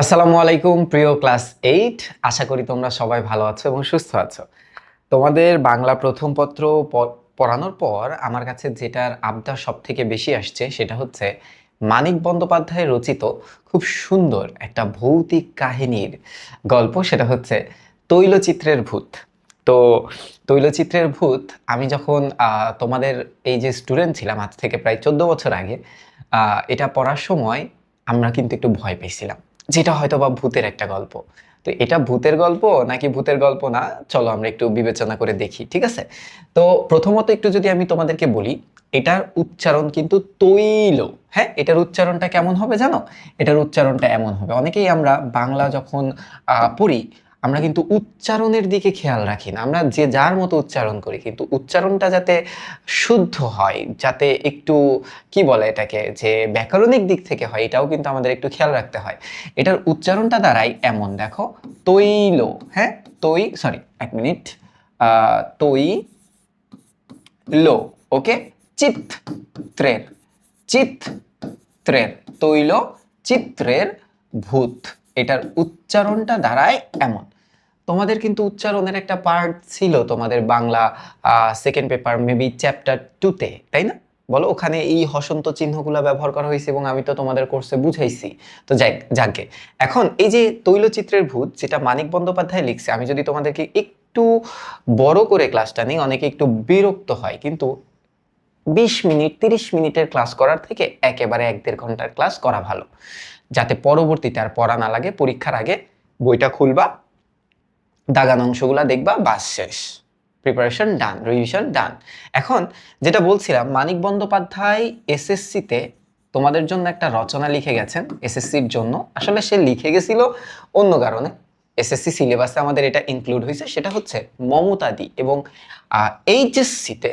আসসালামু আলাইকুম প্রিয় ক্লাস 8। আশা করি তোমরা সবাই ভালো আছো এবং সুস্থ আছো। তোমাদের বাংলা প্রথম পত্র পড়ানোর পর আমার কাছে যেটার আবদার সবথেকে বেশি আসছে সেটা হচ্ছে মানিক বন্দ্যোপাধ্যায় রচিত খুব সুন্দর একটা ভৌতিক কাহিনীর গল্প, সেটা হচ্ছে তৈলচিত্রের ভূত। তো তৈলচিত্রের ভূত আমি যখন তোমাদের এই যে স্টুডেন্ট ছিলাম আজ থেকে প্রায় 14 বছর আগে, এটা পড়ার সময় আমরা কিন্তু একটু ভয় পেয়েছিলাম, যেটা হয়তো বা ভূতের একটা গল্প। তো এটা ভূতের গল্প নাকি ভূতের গল্প না, চলো আমরা একটু বিবেচনা করে দেখি, ঠিক আছে? তো প্রথমত একটু যদি আমি তোমাদেরকে বলি, এটার উচ্চারণ কিন্তু তৈল। হ্যাঁ, এটার উচ্চারণটা কেমন হবে জানো? এটার উচ্চারণটা এমন হবে, অনেকেই আমরা বাংলা যখন পড়ি আমরা কিন্তু উচ্চারণের দিকে খেয়াল রাখি না, আমরা যে যার মতো উচ্চারণ করি, কিন্তু উচ্চারণটা যাতে শুদ্ধ হয়, যাতে একটু কি বলে এটাকে, যে ব্যাকরণিক দিক থেকে হয়, এটাও কিন্তু আমাদের একটু খেয়াল রাখতে হয়। এটার উচ্চারণটা দাঁড়ায় এমন, দেখো, তৈল। হ্যাঁ, সরি, এক মিনিট, তৈ লো। ওকে, চিত্রের, চিত্রের, তৈল চিত্রের ভূত, এটার উচ্চারণটা দাঁড়ায় এমন। তোমাদের কিন্তু উচ্চারণের একটা পার্ট ছিল তোমাদের Bangla second paper maybe chapter 2-তে, তাই না? বলো, ওখানে এই হসন্ত চিহ্নগুলো ব্যবহার করা হয়েছে এবং আমি তো তোমাদের কোর্সে বুঝাইছি। তো যাকে এখন এই যে তৈলচিত্রের ভূত যেটা মানিক বন্দ্যোপাধ্যায় লিখছে, আমি যদি তোমাদেরকে একটু বড় করে ক্লাসটা নিই, অনেকে একটু বিরক্ত হয়, কিন্তু 20 মিনিট 30 মিনিটের ক্লাস করার থেকে একেবারে 1-1.5 ঘন্টার ক্লাস করা ভালো, যাতে পরবর্তীতে আর পড়া না লাগে। পরীক্ষার আগে বইটা খুলবা, দাগান অংশগুলা দেখবা, বাস শেষ, প্রিপারেশন ডান, রিভিশন ডান। এখন যেটা বলছিলাম, মানিক বন্দ্যোপাধ্যায় এসএসসিতে তোমাদের জন্য একটা রচনা লিখে গেছেন। এসএসসির জন্য আসলে সে লিখে গেছিল অন্য কারণে, এসএসসি সিলেবাসে আমাদের এটা ইনক্লুড হয়েছে, সেটা হচ্ছে মমতাদি। এবং এইচএসসিতে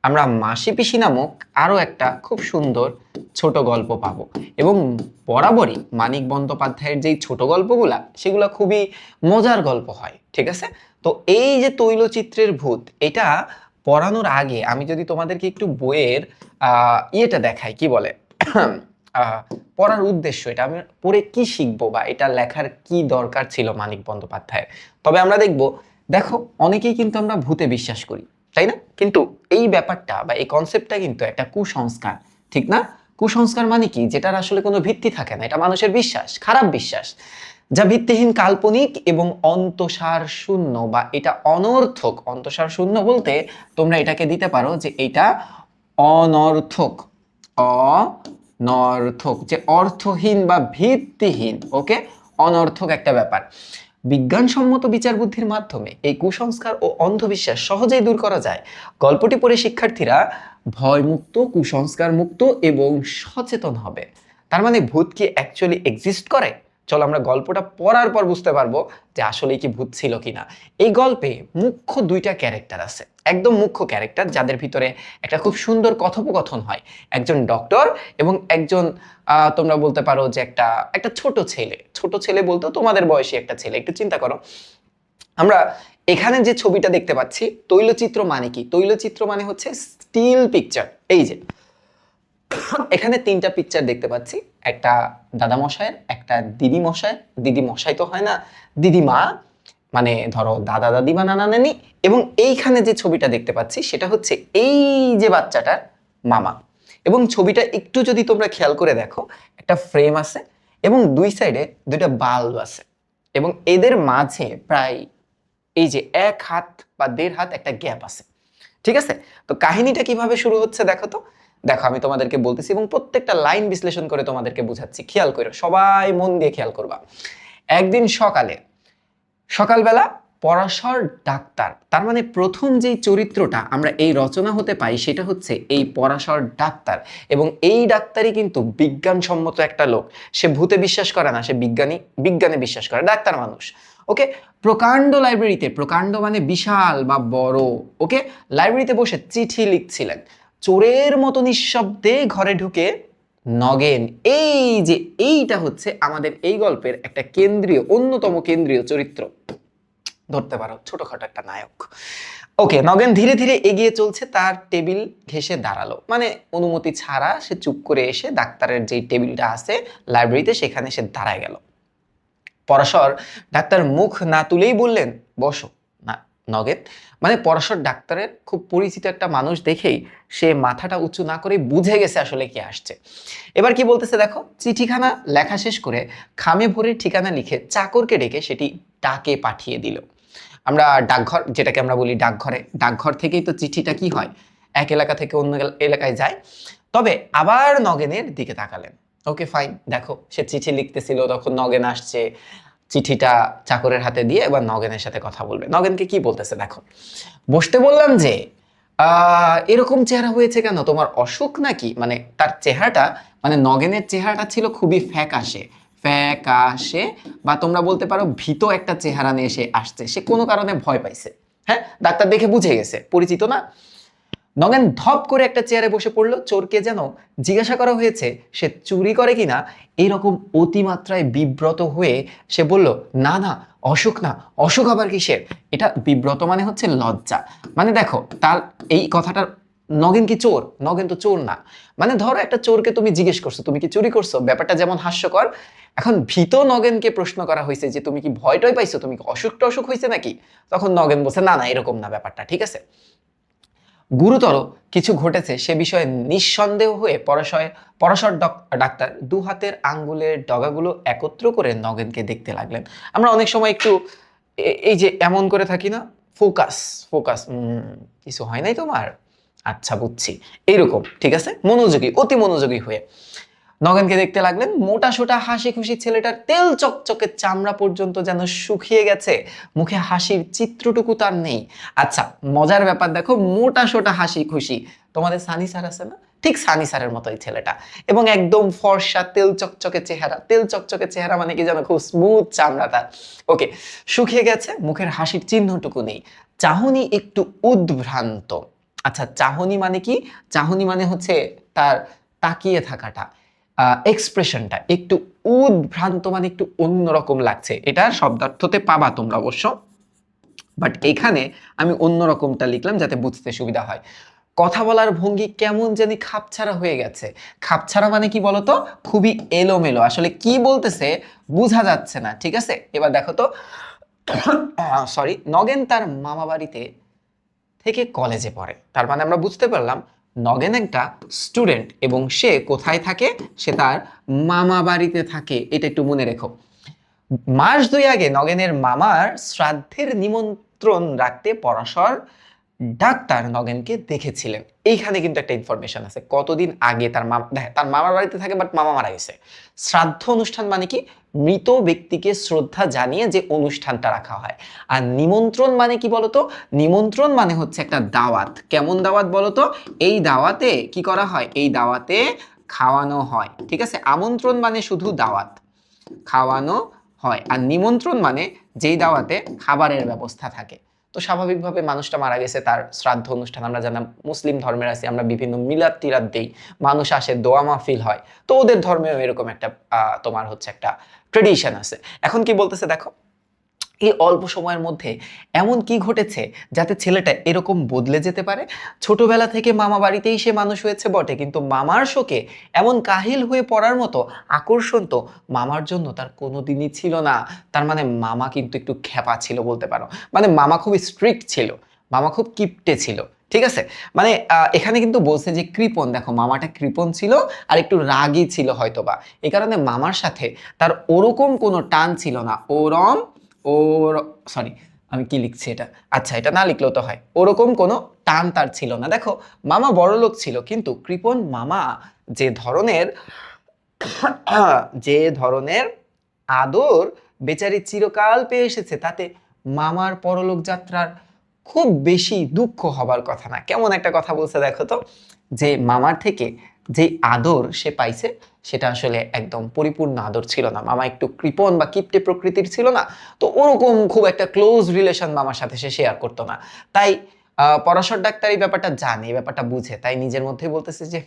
আমরা মাসি পিসি নামক আরও একটা খুব সুন্দর ছোট গল্প পাবো। এবং বরাবরই মানিক বন্দ্যোপাধ্যায়ের যেই ছোট গল্পগুলা, সেগুলো খুবই মজার গল্প হয়, ঠিক আছে? তো এই যে তৈলচিত্রের ভূত, এটা পড়ানোর আগে আমি যদি তোমাদেরকে একটু বইয়ের ইয়েটা দেখাই, কি বলে আহ, পড়ার উদ্দেশ্য, এটা আমি পড়ে কি শিখবো বা এটা লেখার কি দরকার ছিল মানিক বন্দ্যোপাধ্যায়ের, তবে আমরা দেখবো। দেখো, অনেকেই কিন্তু আমরা ভূতে বিশ্বাস করি, তাই না? কিন্তু এই ব্যাপারটা বা এই কনসেপ্টটা কিন্তু একটা কুসংস্কার, ঠিক না? কুসংস্কার মানে কি? যেটার আসলে কোনো ভিত্তি থাকে না, এটা মানুষের বিশ্বাস, খারাপ বিশ্বাস, যা ভিত্তিহীন, কাল্পনিক এবং অন্তঃসার শূন্য, বা এটা অনর্থক। অন্তঃসার শূন্য বলতে তোমরা এটাকে দিতে পারো যে এটা অনর্থক, অনর্থক, যে অর্থহীন বা ভিত্তিহীন। ওকে, অনর্থক একটা ব্যাপার। বিজ্ঞানসম্মত বিচার বুদ্ধির মাধ্যমে এই কুসংস্কার ও অন্ধবিশ্বাস সহজেই দূর করা যায়। গল্পটি পড়ে শিক্ষার্থীরা ভয়মুক্ত, কুসংস্কার মুক্ত এবং সচেতন হবে। তার মানে ভূত কি অ্যাকচুয়ালি এক্সিস্ট করে? চলো আমরা গল্পটা পড়ার পর বুঝতে পারবো যে আসলে কি ভূত ছিল কিনা। এই গল্পে মুখ্য দুইটা ক্যারেক্টার আছে, একদম মুখ্য ক্যারেক্টার, যাদের ভিতরে একটা খুব সুন্দর কথোপকথন হয়। একজন ডক্টর এবং একজন তোমরা বলতে পারো যে একটা একটা ছোট ছেলে। ছোট ছেলে বলতে তোমাদের বয়সী একটা ছেলে। একটু চিন্তা করো, আমরা এখানে যে ছবিটা দেখতে পাচ্ছি, তৈলচিত্র মানে কি? তৈলচিত্র মানে হচ্ছে স্টিল পিকচার। এই যে এখানে 3টা পিকচার দেখতে পাচ্ছি, একটা দাদা মশাইয়ের, একটা দিদি মশাই, দিদি মশাই তো হয় না, দিদিমা, মানে ধরো দাদা দাদি বা নানা নানি। এবং এইখানে যে ছবিটা দেখতে পাচ্ছি সেটা হচ্ছে এই যে বাচ্চাটার মামা। এবং ছবিটা একটু যদি তোমরা খেয়াল করে দেখো, একটা ফ্রেম আছে এবং দুই সাইডে দুইটা বাল্ব আছে, এবং এদের মাঝে প্রায় এই যে 1 হাত বা 1.5 হাত একটা গ্যাপ আছে, ঠিক আছে? তো কাহিনীটা কিভাবে শুরু হচ্ছে দেখো তো। দেখো, আমি তোমাদেরকে বলতেছি এবং প্রত্যেকটা লাইন বিশ্লেষণ করে তোমাদেরকে বুঝাচ্ছি, খেয়াল করো, সবাই মন দিয়ে খেয়াল করবা। একদিন সকালবেলা পরাশর ডাক্তার, তার মানে প্রথম যেই চরিত্রটা আমরা এই রচনা হতে পাই সেটা হচ্ছে এই পরাশর ডাক্তার। এবং এই ডাক্তারই কিন্তু বিজ্ঞানসম্মত একটা লোক। সে ভূতে বিশ্বাস করে না, সে বিজ্ঞানে বিশ্বাস করে, ডাক্তার মানুষ। ওকে, প্রকাণ্ড লাইব্রেরিতে, প্রকাণ্ড মানে বিশাল বা বড়, ওকে, লাইব্রেরিতে বসে চিঠি লিখছিলেন। চোরের মতো নিঃশব্দে ঘরে ঢুকে নগেন, এই যে এইটা হচ্ছে আমাদের এই গল্পের একটা কেন্দ্রীয়, অন্যতম কেন্দ্রীয় চরিত্র ধরতে পারো, ছোটখাটো একটা নায়ক। ওকে, নগেন ধীরে ধীরে এগিয়ে চলছে, তার টেবিল ঘেঁষে দাঁড়ালো, মানে অনুমতি ছাড়া সে চুপ করে এসে ডাক্তারের যেই টেবিলটা আছে লাইব্রেরিতে, সেখানে সে দাঁড়ায় গেল। পরাশর ডাক্তার মুখ না তুলেই বললেন, বসো না নগেন। মানে পরাশর ডাক্তারের খুব পরিচিত একটা মানুষ দেখেই সে মাথাটা উঁচু না করে বুঝে গেছে আসলে কি আসছে। এবার কি বলতেছে দেখো, চিঠিখানা লেখা শেষ করে খামে ভরে ঠিকানা লিখে চাকরকে ডেকে সেটি ডাকে পাঠিয়ে দিল। আমরা ডাকঘর, যেটাকে আমরা বলি ডাকঘরে, ডাকঘর থেকেই তো চিঠিটা কি হয়, এক এলাকা থেকে অন্য এলাকায় যায়। তবে আবার নগেনের দিকে তাকালেন। ওকে ফাইন, দেখো সে চিঠি লিখতেছিল, তখন নগেন আসছে, চিঠিটা চাকরের হাতে দিয়ে এবার নগেনের সাথে কথা বলবে। নগেনকে কি বলতেছে দেখো, বসতে বললাম যে এরকম চেহারা হয়েছে কেন, তোমার অসুখ নাকি? মানে তার চেহারাটা, মানে নগেনের চেহারাটা ছিল খুবই ফ্যাকাশে, ফ্যাকাশে, বা তোমরা বলতে পারো ভীত একটা চেহারা নিয়ে সে আসছে, সে কোনো কারণে ভয় পাইছে। হ্যাঁ, ডাক্তার দেখে বুঝে গেছে, পরিচিত না। নগেন ধপ করে একটা চেয়ারে বসে পড়লো। চোরকে যেন জিজ্ঞাসা করা হয়েছে সে চুরি করে কিনা, এইরকম অতিমাত্রায় বিব্রত হয়ে সে বলল, না না, অসুখ না, অসুখ আবার কিসের? এটা বিব্রত মানে হচ্ছে লজ্জা। মানে দেখো তার এই কথাটার, নগেন কি চোর? নগেন তো চোর না। মানে ধরো একটা চোরকে তুমি জিজ্ঞেস করছো তুমি কি চুরি করছো, ব্যাপারটা যেমন হাস্যকর, এখন ভীত নগেনকে প্রশ্ন করা হয়েছে যে তুমি কি ভয় টয় পাইছো, তুমি কি অসুখ টসুখ হয়েছে নাকি? তখন নগেন বলছে, না না, এরকম না ব্যাপারটা, ঠিক আছে। গুরুতর কিছু ঘটেছে সে বিষয়ে নিঃসন্দেহ হয়ে পরাশর ডাক্তার দু হাতের আঙ্গুলের ডগাগুলো একত্র করে নগেনকে দেখতে লাগলেন। আমরা অনেক সময় একটু এই যে এমন করে থাকি না, ফোকাস ফোকাস, কিছু হয় নাই তোমার, আচ্ছা বুঝছি, এইরকম, ঠিক আছে, মনোযোগী, অতি মনোযোগী হয়ে নগেনকে দেখতে লাগলেন। মোটা সোটা হাসি খুশি ছেলেটার তেল চকচকে চামড়া পর্যন্ত যেন শুকিয়ে গেছে, মুখে হাসির চিত্রটুকু তার নেই। আচ্ছা, মজার ব্যাপার দেখো, মোটা সোটা হাসি খুশি, তোমাদের সানি স্যার আছে না, ঠিক সানি স্যারের মতোই ছেলেটা, এবং একদম ফর্সা তেল চকচকে চেহারা। তেল চকচকে চেহারা মানে কি জানো, খুব স্মুথ চামড়া তার। ওকে, শুকিয়ে গেছে, মুখের হাসির চিহ্নটুকু নেই, চাহনি একটু উদ্ভ্রান্ত। আচ্ছা, চাহনি মানে কি? চাহনি মানে হচ্ছে তার তাকিয়ে থাকাটা, এক্সপ্রেশনটা একটু উদ্ভ্রান্ত, মানে একটু অন্যরকম লাগছে। এটার শব্দার্থতে পাবা তোমরা অবশ্য, বাট এখানে আমি অন্যরকমটা লিখলাম যাতে বুঝতে সুবিধা হয়। কথা বলার ভঙ্গি কেমন জানি খাপছাড়া হয়ে গেছে। খাপছাড়া মানে কি বলতো, খুবই এলোমেলো, আসলে কি বলতেছে বোঝা যাচ্ছে না, ঠিক আছে। এবার দেখো তো, সরি, নগেন তার মামা বাড়িতে থেকে কলেজে পড়ে, তার মানে আমরা বুঝতে পারলাম নগেন একটা স্টুডেন্ট এবং সে কোথায় থাকে, সে তার মামা বাড়িতে থাকে, এটা একটু মনে রেখো। মাস দুই আগে নগেনের মামার শ্রাদ্ধের নিমন্ত্রণ রাখতে পরাশর ডাক্তার নগেনকে দেখেছিলেন। এইখানে কিন্তু একটা ইনফরমেশন আছে, কতদিন আগে তার মামা, তার মামার বাড়িতে থাকে বাট মামা মারা গেছে। শ্রাদ্ধ অনুষ্ঠান মানে কি, মৃত ব্যক্তিকে শ্রদ্ধা জানিয়ে যে অনুষ্ঠানটা রাখা হয়। আর নিমন্ত্রণ মানে কি বলতো, নিমন্ত্রণ মানে হচ্ছে একটা দাওয়াত। কেমন দাওয়াত বলতো, এই দাওয়াতে কি করা হয়, এই দাওয়াতে খাওয়ানো হয়, ঠিক আছে। আমন্ত্রণ মানে শুধু দাওয়াত, খাওয়ানো হয়, আর নিমন্ত্রণ মানে যেই দাওয়াতে খাবারের ব্যবস্থা থাকে। তো স্বাভাবিকভাবে মানুষটা মারা গেছে, তার শ্রাদ্ধ অনুষ্ঠান, আমরা জানা মুসলিম ধর্মের আছি, আমরা বিভিন্ন মিলাদ টিলাদ দেই, মানুষ আসে, দোয়া মাহফিল হয়, তো ওদের ধর্মেও এরকম একটা তোমার হচ্ছে একটা ট্রেডিশন আছে। এখন কি বলতেছে দেখো, এই অল্প সময়ের মধ্যে এমন কি ঘটেছে যাতে ছেলেটা এরকম বদলে যেতে পারে। ছোটবেলা থেকে মামা বাড়িতেই সে মানুষ হয়েছে বটে, কিন্তু মামার শোকে এমন কাহিল হয়ে পড়ার মতো আকর্ষণ তো মামার জন্য তার কোনোদিনই ছিল না। তার মানে মামা কিন্তু একটু খ্যাপা ছিল বলতে পারো, মানে মামা খুব স্ট্রিক্ট ছিল, মামা খুব কিপটে ছিল, ঠিক আছে। মানে এখানে কিন্তু বলছে যে কৃপণ, দেখো মামাটা কৃপণ ছিল আর একটু রাগী ছিল হয়তোবা, এই কারণে মামার সাথে তার ওরকম কোনো টান ছিল না। ওর সরি, আমি কি লিখছি এটা, আচ্ছা এটা না লিখলেও তো হয়, ওরকম কোনো টান তার ছিল না। দেখো মামা বড়লোক ছিল, কিন্তু কৃপণ মামা যে ধরনের যে ধরনের আদর বেচারি চিরকাল পেয়ে এসেছে, তাতে মামার পরলোক যাত্রার খুব বেশি দুঃখ হবার কথা না। কেমন একটা কথা বলছে দেখো তো, যে মামার থেকে যে আদর সে পাইছে সেটা আসলে একদম পরিপূর্ণ আদর ছিল না। মামা একটু কৃপণ বা কিপটে প্রকৃতির ছিল না, তো ওরকম খুব একটা ক্লোজ রিলেশন মামার সাথে সে শেয়ার করতো না। তাই পরাশর ডাক্তার এই ব্যাপারটা জানে, এই ব্যাপারটা বুঝে, তাই নিজের মধ্যেই বলতেছে যে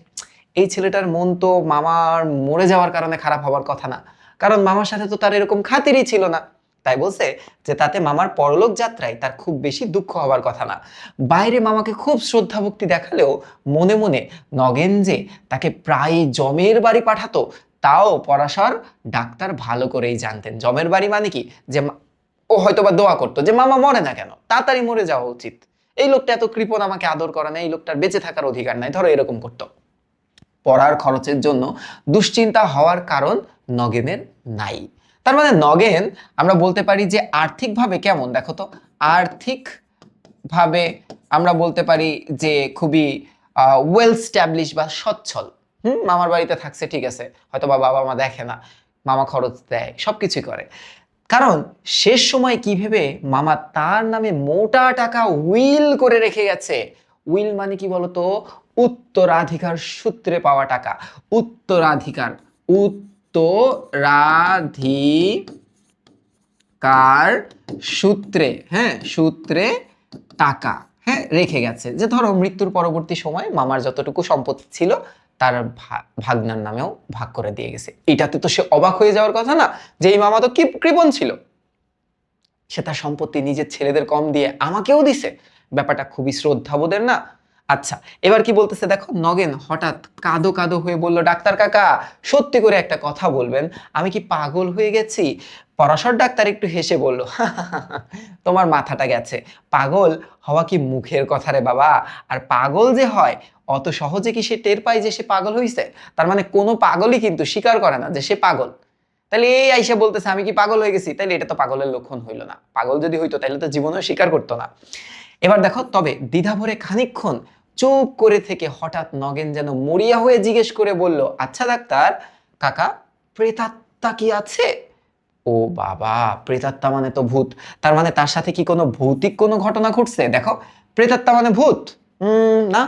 এই ছেলেটার মন তো মামার মরে যাওয়ার কারণে খারাপ হওয়ার কথা না, কারণ মামার সাথে তো তার এরকম খাতিরই ছিল না। তাই বলছে যে তাতে মামার পরলোক যাত্রায় তার খুব বেশি দুঃখ হওয়ার কথা না। বাইরে মামাকে খুব শ্রদ্ধা ভক্তি দেখালেও মনে মনে নগেন যে তাকে প্রায় জমের বাড়ি পাঠাতো, তাও পরাশর ডাক্তার ভালো করেই জানতেন যমের বাড়ি মানে কি, যে ও হয়তোবা দোয়া করতো যে মামা মরে না কেন, তাড়াতাড়ি মরে যাওয়া উচিত, এই লোকটা এত কৃপণ, আমাকে আদর করে না, এই লোকটার বেঁচে থাকার অধিকার নাই, ধরো এরকম করতো। পড়ার খরচের জন্য দুশ্চিন্তা হওয়ার কারণ নগেনের নাই। তার মানে নগেন আমরা বলতে পারি যে আর্থিকভাবে কেমন, দেখো তো, আর্থিক ভাবে আমরা বলতে পারি যে খুবই ওয়েল স্ট্যাবলিশ বা সচ্ছল। মামার বাড়িতে থাকছে, ঠিক আছে, হয়তো বা বাবা মা দেখে না, মামা খরচ দেয়, সবকিছুই করে। কারণ শেষ সময় কি ভেবে মামা তার নামে মোটা টাকা উইল করে রেখে গেছে। উইল মানে কি বলতো, উত্তরাধিকার সূত্রে পাওয়া টাকা। উত্তরাধিকার, উত্তরাধিকার সূত্রে, হ্যাঁ, সূত্রে টাকা, হ্যাঁ, রেখে গেছে। যে ধরো মৃত্যুর পরবর্তী সময় মামার যতটুকু সম্পত্তি ছিল তার ভাগনার নামেও ভাগ করে দিয়ে গেছে। এটাতে তো সে অবাক হয়ে যাওয়ার কথা না, যে এই মামা তো কি কৃপণ ছিল, সে তার সম্পত্তি নিজের ছেলেদের কম দিয়ে আমাকেও দিছে। ব্যাপারটা খুবই শ্রদ্ধাবোধের না। আচ্ছা, এবার কি বলতেছে দেখো, নগেন হঠাৎ কাঁদো কাঁদো হয়ে বলল, ডাক্তার কাকা সত্যি করে একটা কথা বলবেন, আমি কি পাগল হয়ে গেছি? পরাশর ডাক্তার একটু হেসে বলল, তোমার মাথাটা গেছে, পাগল হওয়া কি মুখের কথা রে বাবা, আর পাগল যে হয় অত সহজে কি সে টের পায় যে সে পাগল হয়েছে? তার মানে কোনো পাগলই কিন্তু স্বীকার করে না যে সে পাগল। তাহলে এই আইসা বলতেছে আমি কি পাগল হয়ে গেছি, তাহলে এটা তো পাগলের লক্ষণ হইল না। পাগল যদি হইতো তাহলে তো জীবনেও স্বীকার করতো না। এবার দেখো, তবে দ্বিধাভরে খানিকক্ষণ চুপ করে থেকে হঠাৎ নগেন যেন মরিয়া হয়ে জিজ্ঞেস করে বলল, আচ্ছা ডাক্তার কাকা, প্রেতাত্মা কি আছে? ও বাবা, প্রেতাত্মা মানে তো ভূত, তার মানে তার সাথে কি কোনো ভৌতিক কোনো ঘটনা ঘটছে? দেখো, প্রেতাত্মা মানে ভূত, না,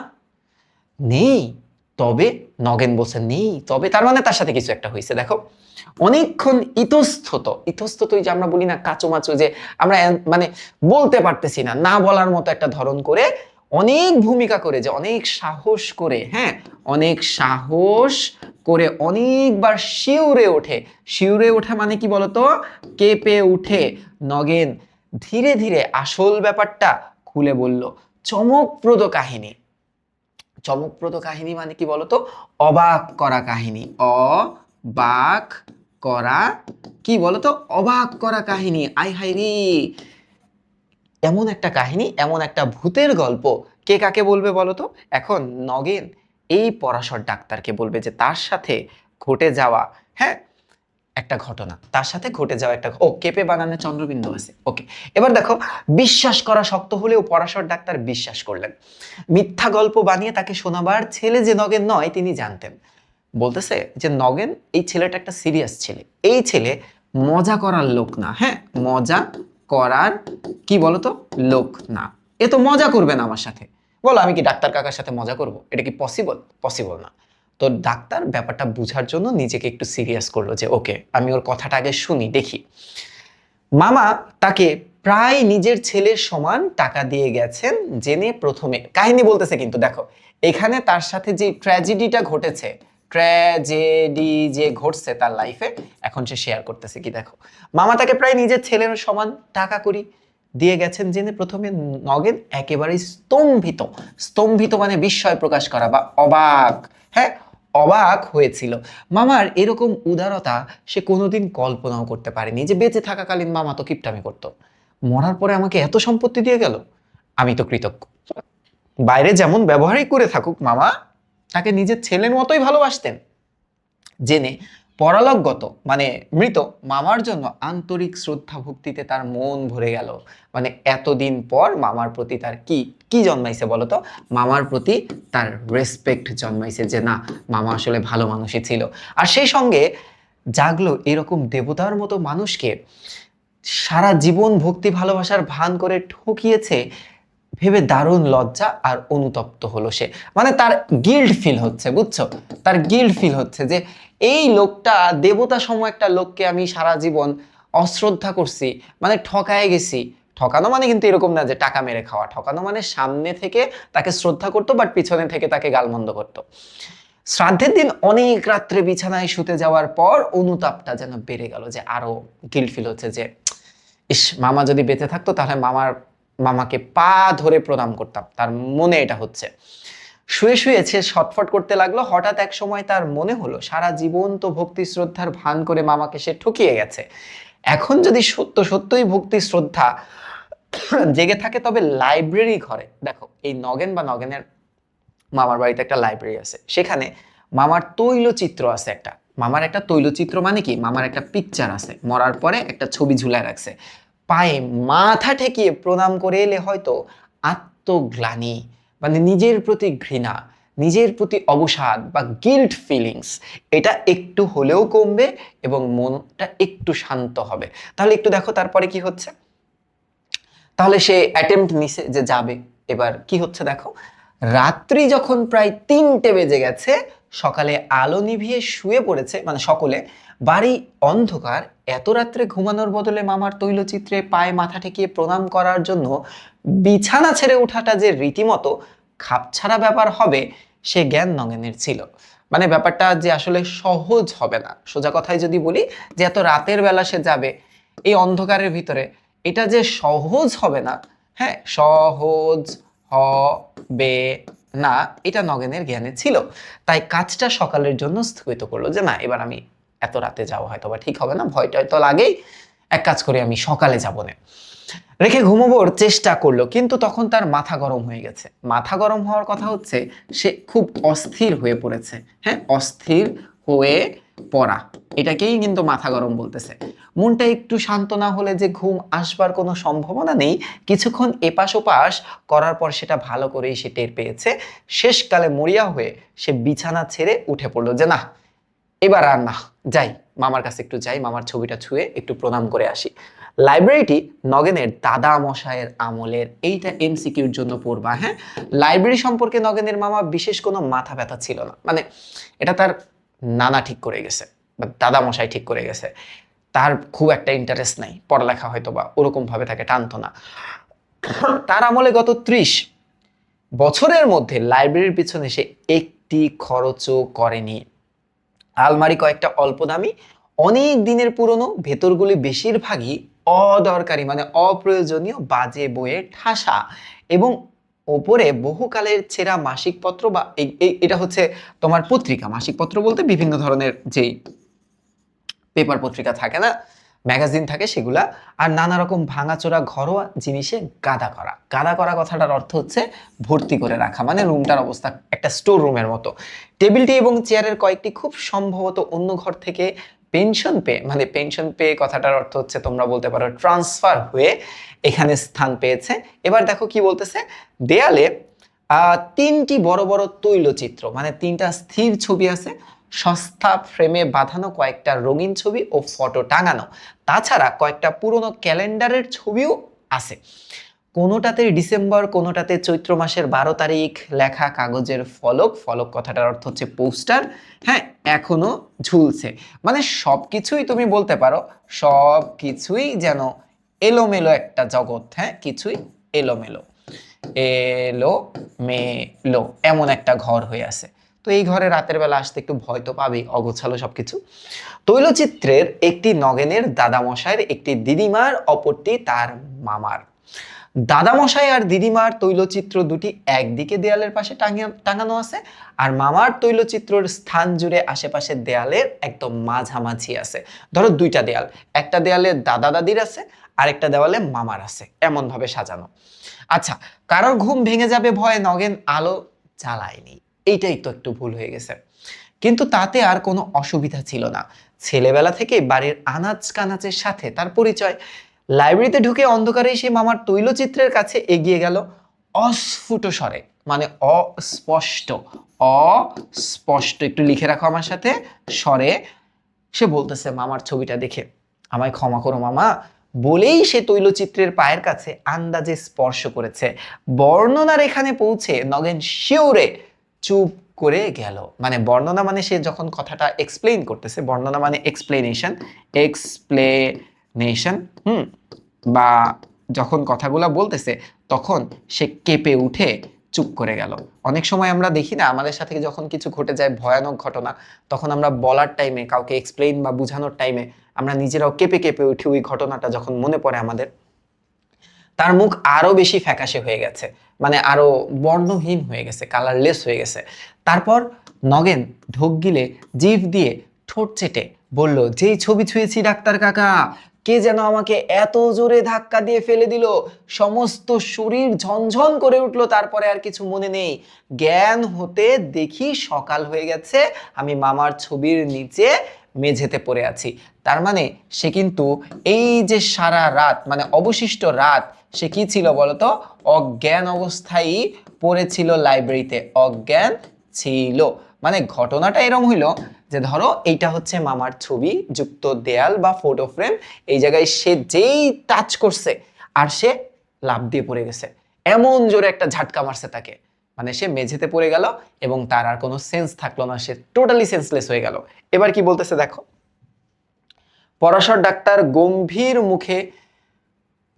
নেই। তবে নগেন বলছে নেই তবে, তার মানে তার সাথে কিছু একটা হয়েছে। দেখো, অনেকক্ষণ ইতস্তত, ইতস্তত যে আমরা বলি না কাচুমাচু, যে আমরা মানে বলতে পারতেছি না, না বলার মতো একটা ধরন করে, অনেক ভূমিকা করে, যে অনেক সাহস করে, হ্যাঁ, অনেক সাহস করে অনেকবার শিউরে ওঠে। শিউরে ওঠা মানে কি বলতো, কেঁপে উঠে নগেন ধীরে ধীরে আসল ব্যাপারটা খুলে বলল। চমকপ্রদ কাহিনী। চমকপ্রদ কাহিনী মানে কি বলতো, অবাক করা কাহিনী। অবাক করা কি বলতো, অবাক করা কাহিনী। আই হাই রে, এমন একটা কাহিনী, এমন একটা ভূতের গল্প কে কাকে বলবে বলতো? এখন নগেন এই পরাশর ডাক্তারকে বলবে যে তার সাথে ঘটে যাওয়া, হ্যাঁ, একটা ঘটনা, তার সাথে ঘটে যাওয়া একটা, ও কেপে বানানে চন্দ্রবিন্দু আছে, ওকে। এবার দেখো, বিশ্বাস করা শক্ত হলেও পরাশর ডাক্তার বিশ্বাস করলেন। মিথ্যা গল্প বানিয়ে তাকে শোনাবার ছেলে যে নগেন নয় তিনি জানতেন। বলতেছে যে নগেন এই ছেলেটা একটা সিরিয়াস ছেলে, এই ছেলে মজা করার লোক না, হ্যাঁ, মজা করার কি বলতো লোক না, এ তো মজা করবে না আমার সাথে। বলো আমি কি ডাক্তার কাকার সাথে মজা করব? এটা কি পসিবল? পসিবল না। তো ডাক্তার ব্যাপারটা বুঝার জন্য নিজেকে একটু সিরিয়াস করলো, যে ওকে আমি ওর কথাটা আগে শুনি দেখি। মামা তাকে প্রায় নিজের ছেলের সমান টাকা দিয়ে গেছেন জেনে প্রথমে কাহিনী বলতেছে, কিন্তু দেখো এখানে তার সাথে যে ট্র্যাজেডিটা ঘটেছে, ট্র্যাজেডি যে ঘটছে তার লাইফে, এখন সে শেয়ার করতেছে কি দেখো। মামা তাকে প্রায় নিজের ছেলের সমান টাকা করি দিয়ে গেছেন জেনে প্রথমে নগেন একেবারেই স্তম্ভিত। স্তম্ভিত মানে বিস্ময় প্রকাশ করা বা অবাক, হ্যাঁ, অবাক হয়েছিল। মামার এরকম উদারতা সে কোনোদিন কল্পনাও করতে পারেনি, যে বেঁচে থাকাকালীন মামা তো কিপটামি করতো, মরার পরে আমাকে এত সম্পত্তি দিয়ে গেল, আমি তো কৃতজ্ঞ। বাইরে যেমন ব্যবহারই করে থাকুক মামা তাকে নিজের ছেলের মতোই ভালোবাসতেন জেনে পরলোকগত মানে মৃত মামার জন্য আন্তরিক শ্রদ্ধা ভক্তিতে তার মন ভরে গেল। মানে এতদিন পর মামার প্রতি তার কি কি জন্মাইছে বলতো, মামার প্রতি তার রেসপেক্ট জন্মাইছে, যে না মামা আসলে ভালো মানুষই ছিল। আর সেই সঙ্গে জাগলো এরকম দেবতার মতো মানুষকে সারা জীবন ভক্তি ভালোবাসার ভান করে ঠকিয়েছে ভেবে দারুণ লজ্জা আর অনুতপ্ত হলো সে। মানে তার গিল্ড ফিল হচ্ছে, বুঝছো, তার গিল্ড ফিল হচ্ছে যে এই লোকটা দেবতা সম একটা লোককে আমি সারা জীবন অশ্রদ্ধা করছি, মানে ঠকায় গেছি। ঠকানো মানে কিন্তু এরকম না যে টাকা মেরে খাওয়া, ঠকানো মানে সামনে থেকে তাকে শ্রদ্ধা করতো বাট পিছনে থেকে তাকে গালমন্দ করতো। শ্রাদ্ধের দিন অনেক রাত্রে বিছানায় শুতে যাওয়ার পর অনুতাপটা যেন বেড়ে গেল, যে আরো গিল্ড ফিল হচ্ছে যে ইস মামা যদি বেঁচে থাকতো তাহলে মামাকে পা ধরে প্রণাম করতাম, তার মনে এটা হচ্ছে। শুয়ে শুয়ে সে ছটফট করতে লাগলো। হঠাৎ এক সময় তার মনে হলো সারা জীবন তো ভক্তি শ্রদ্ধার ভান করে মামাকে সে ঠকিয়ে গেছে, এখন যদি সত্য সত্যই ভক্তি শ্রদ্ধা জেগে থাকে তবে লাইব্রেরি ঘরে, দেখো এই নগেন বা নগেনের মামার বাড়িতে একটা লাইব্রেরি আছে, সেখানে মামার তৈলচিত্র আছে একটা। মামার একটা তৈলচিত্র মানে কি, মামার একটা পিকচার আছে, মরার পরে একটা ছবি ঝুলায় রাখছে। পায়ে মাথা ঠেকিয়ে প্রণাম করে এলে হয়তো আত্মগ্লানি মানে নিজের প্রতি ঘৃণা, নিজের প্রতি অবসাদ বা গিল্ট ফিলিংস, এটা একটু হলেও কমবে এবং মনটা একটু শান্ত হবে। তাহলে একটু দেখো তারপরে কি হচ্ছে। তাহলে সে অ্যাটেম্প্ট নিছে যে যাবে, এবার কি হচ্ছে দেখো। রাত্রি যখন প্রায় 3টে বেজে গেছে, সকালে আলো নিভিয়ে শুয়ে পড়েছে মানে সকলে, বাড়ি অন্ধকার, এত রাত্রে ঘুমানোর বদলে মামার তৈলচিত্রে পায়ে মাথা ঠেকিয়ে প্রণাম করার জন্য বিছানা ছেড়ে ওঠাটা যে রীতিমতো খাপছাড়া ব্যাপার হবে সে জ্ঞান নগেনের ছিল। মানে ব্যাপারটা যে আসলে সহজ হবে না, সোজা কথায় যদি বলি যে এত রাতের বেলা সে যাবে এই অন্ধকারের ভিতরে, এটা যে সহজ হবে না, হ্যাঁ সহজ হবে না, এটা নগেনের জ্ঞানে ছিল। তাই কাজটা সকালের জন্য স্থগিত করলো যে না এবার আমি এত রাতে যাওয়া হয়তো বা ঠিক হবে না, ভয়টা তো লাগেই, এক কাজ করে আমি সকালে যাবো না, রেখে ঘুমোবার চেষ্টা করলো। কিন্তু তখন তার মাথা গরম হয়ে গেছে। মাথা গরম হওয়ার কথা হচ্ছে সে খুব অস্থির হয়ে পড়েছে, হ্যাঁ অস্থির হয়ে পড়া, এটাকেই কিন্তু মাথা গরম বলতেছে। মনটা একটু শান্ত না হলে যে ঘুম আসবার কোনো সম্ভাবনা নেই, কিছুক্ষণ এপাশ ওপাশ করার পর সেটা ভালো করেই সে টের পেয়েছে। শেষকালে মরিয়া হয়ে সে বিছানা ছেড়ে উঠে পড়লো যে না এবার আর না, যাই মামার কাছে একটু যাই, মামার ছবিটা ছুঁয়ে একটু প্রণাম করে আসি। লাইব্রেরিটি নগেনের দাদা মশাইয়ের আমলের, এইটা এমসিকিউর জন্য পড়বা, হ্যাঁ। লাইব্রেরি সম্পর্কে নগেনের মামা বিশেষ কোনো মাথা ব্যথা ছিল না, মানে এটা তার নানা ঠিক করে গেছে বা দাদা মশাই ঠিক করে গেছে, তার খুব একটা ইন্টারেস্ট নাই পড়ালেখা, হয়তো বা ওরকম ভাবে তাকে টানতো না। তার আমলে গত 30 বছরের মধ্যে লাইব্রেরির পিছনে সে একটি খরচও করেনি। আলমারি কয়েকটা অল্প দামি, অনেক দিনের পুরনো, ভেতরগুলি বেশিরভাগই অদরকারি মানে অপ্রয়োজনীয় বাজে বইয়ের ঠাসা, এবং ওপরে বহুকালের ছেঁড়া মাসিক পত্র বা এটা হচ্ছে তোমার পত্রিকা, মাসিক পত্র বলতে বিভিন্ন ধরনের যেই পেপার পত্রিকা থাকে না, ম্যাগাজিন থাকে সেগুলা, আর নানা রকম ভাঙাচোরা ঘরোয়া জিনিসে গাদা করা। গাদা করা কথাটার অর্থ হচ্ছে ভর্তি করে রাখা, মানে রুমটার অবস্থা একটা স্টোর রুমের মতো। টেবিলটি এবং চেয়ারের কয়েকটি খুব সম্ভবত অন্য ঘর থেকে পেনশন পেয়ে, মানে পেনশন পেয়ে কথাটার অর্থ হচ্ছে তোমরা বলতে পারো ট্রান্সফার হয়ে এখানে স্থান পেয়েছে। এবার দেখো কি বলতেছে, দেয়ালে 3টি বড় বড় তৈলচিত্র মানে 3টা স্থির ছবি আছে, সস্তা ফ্রেমে বাঁধানো কয়েকটা রঙিন ছবি ও ফটো টাঙানো, তাছাড়া কয়েকটা পুরনো ক্যালেন্ডারের ছবিও আছে। কোনোটাতে ডিসেম্বর, কোনোটাতে চৈত্র মাসের 12 তারিখ লেখা কাগজের ফলক, ফলক কথাটার অর্থ হচ্ছে পোস্টার, হ্যাঁ এখনো ঝুলছে। মানে সবকিছুই তুমি বলতে পারো সবকিছুই যেন এলোমেলো একটা জগৎ, হ্যাঁ কিছুই এলোমেলো, এলো মেলো এমন একটা ঘর হয়ে আছে। তো এই ঘরে রাতের বেলা আসতে একটু ভয় তো পাবেই, অগোছালো সবকিছু। তৈলচিত্রের একটি নগেনের দাদামশাইয়ের, একটি দিদিমার, অপরটি তার মামার। দাদামশাই আর দিদিমার তৈলচিত্র দুটি একদিকে দেয়ালের পাশে টাঙানো আছে, আর মামার তৈলচিত্রর স্থান জুড়ে আশেপাশের দেয়ালের একদম মাঝামাঝি আছে। ধরো 2টা দেয়াল, একটা দেয়ালে দাদা দাদির আছে আর একটা দেওয়ালে মামার আছে, এমন ভাবে সাজানো। আচ্ছা, কারোর ঘুম ভেঙে যাবে ভয়ে নগেন আলো জ্বালায়নি, এইটাই তো একটু ভুল হয়ে গেছে। কিন্তু তাতে আর কোনো অসুবিধা ছিল না, ছেলেবেলা থেকে বাড়ির আনাচ কানাচের সাথে তার পরিচয়। লাইব্রেরিতে ঢুকে অন্ধকারে সে মামার তৈলচিত্রের কাছে এগিয়ে গেল অস্ফুট স্বরে, মানে অস্পষ্ট, অস্পষ্ট একটু লিখে রাখো আমার সাথে, স্বরে সে বলতেছে মামার ছবিটা দেখে, আমায় ক্ষমা করো মামা, বলেই সে তৈলচিত্রের পায়ের কাছে আন্দাজে স্পর্শ করেছে। বর্ণনার এখানে পৌঁছে নগেন শিউরে চুপ করে গেল। মানে বর্ণনা মানে সে যখন কথাটা এক্সপ্লেইন করতেছে, বর্ণনা মানে এক্সপ্লেনেশন, এক্সপ্লেনেশন, বা যখন কথাগুলা বলতেছে তখন সে কেঁপে উঠে চুপ করে গেল। অনেক সময় আমরা দেখি না আমাদের সাথে যখন কিছু ঘটে যায় ভয়ানক ঘটনা, তখন আমরা বলার টাইমে, কাউকে এক্সপ্লেইন বা বোঝানোর টাইমে আমরা নিজেরাও কেঁপে কেঁপে উঠি ওই ঘটনাটা যখন মনে পড়ে আমাদের। তার মুখ আরো বেশি ফ্যাকাশে হয়ে গেছে, মানে আরো বর্ণহীন হয়ে গেছে, কালারলেস হয়ে গেছে। তারপর নগেন ঢোক গিলে জিভ দিয়ে ঠোঁট চেটে বলল, যেই ছবি ছুঁয়েছি ডাক্তার কাকা, কে যেন আমাকে এত জোরে ধাক্কা দিয়ে ফেলে দিল, সমস্ত শরীর ঝনঝন করে উঠলো, তারপরে আর কিছু মনে নেই। জ্ঞান হতে দেখি সকাল হয়ে গেছে, আমি মামার ছবির নিচে মেঝেতে পড়ে আছি। তার মানে সে কিন্তু এই যে সারা রাত, মানে অবশিষ্ট রাত, সে কি ছিল বলতো? অজ্ঞান অবস্থায় পড়েছিল লাইব্রেরিতে, অজ্ঞান ছিল। মানে ঘটনাটা এরকম হইলো যে ধরো এইটা হচ্ছে মামার ছবি যুক্ত দেয়াল বা ফটো ফ্রেম, এই জায়গায় সে যেই টাচ করছে আর সে লাফ দিয়ে পড়ে গেছে, এমন জোরে একটা ঝাটকা মারছে তাকে, মানে সে মেঝেতে পড়ে গেল এবং তার আর কোনো সেন্স থাকলো না, সে টোটালি সেন্সলেস হয়ে গেল। এবার কি বলতেছে দেখো। পরাশর ডাক্তার গম্ভীর মুখে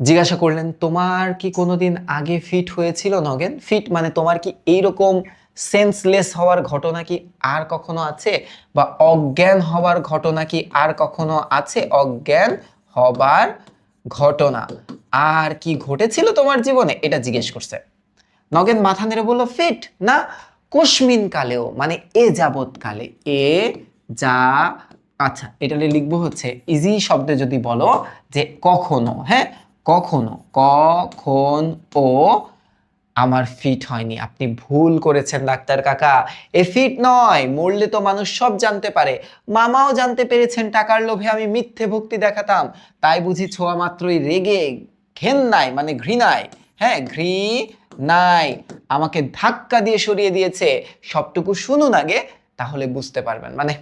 জিজ্ঞাসা করলেন, তোমার কি কোনোদিন আগে ফিট হয়েছিল নগেন? ফিট মানে তোমার কি এইরকম সেন্সলেস হওয়ার ঘটনা কি আর কখনো আছে, বা অজ্ঞান হওয়ার ঘটনা কি আর কখনো আছে? অজ্ঞান হবার ঘটনা আর কি ঘটেছিল তোমার জীবনে, এটা জিজ্ঞেস করছে। নগেন মাথা নেড়ে বলল, ফিট না, কোশমিন কালেও, মানে এ যাবৎ কালে। এ যা, আচ্ছা এটা লিখবো হচ্ছে ইজি শব্দে যদি বলো যে কখনো, হ্যাঁ কখনো, কখন ও আমার ফিট হয়নি। আপনি ভুল করেছেন ডাক্তার কাকা, এ ফিট নয়, মরলে তো মানুষ সব জানতে পারে। মামাও জানতে পেরেছেন টাকার লোভে আমি মিথ্যে ভক্তি দেখাতাম, তাই বুঝি ছোঁয়া মাত্রই রেগে ঘেন্নায়, মানে ঘৃণায়, হ্যাঁ ঘৃণায় আমাকে ধাক্কা দিয়ে সরিয়ে দিয়েছে। সবটুকু শুনুন আগে, তাহলে বুঝতে পারবেন। মানে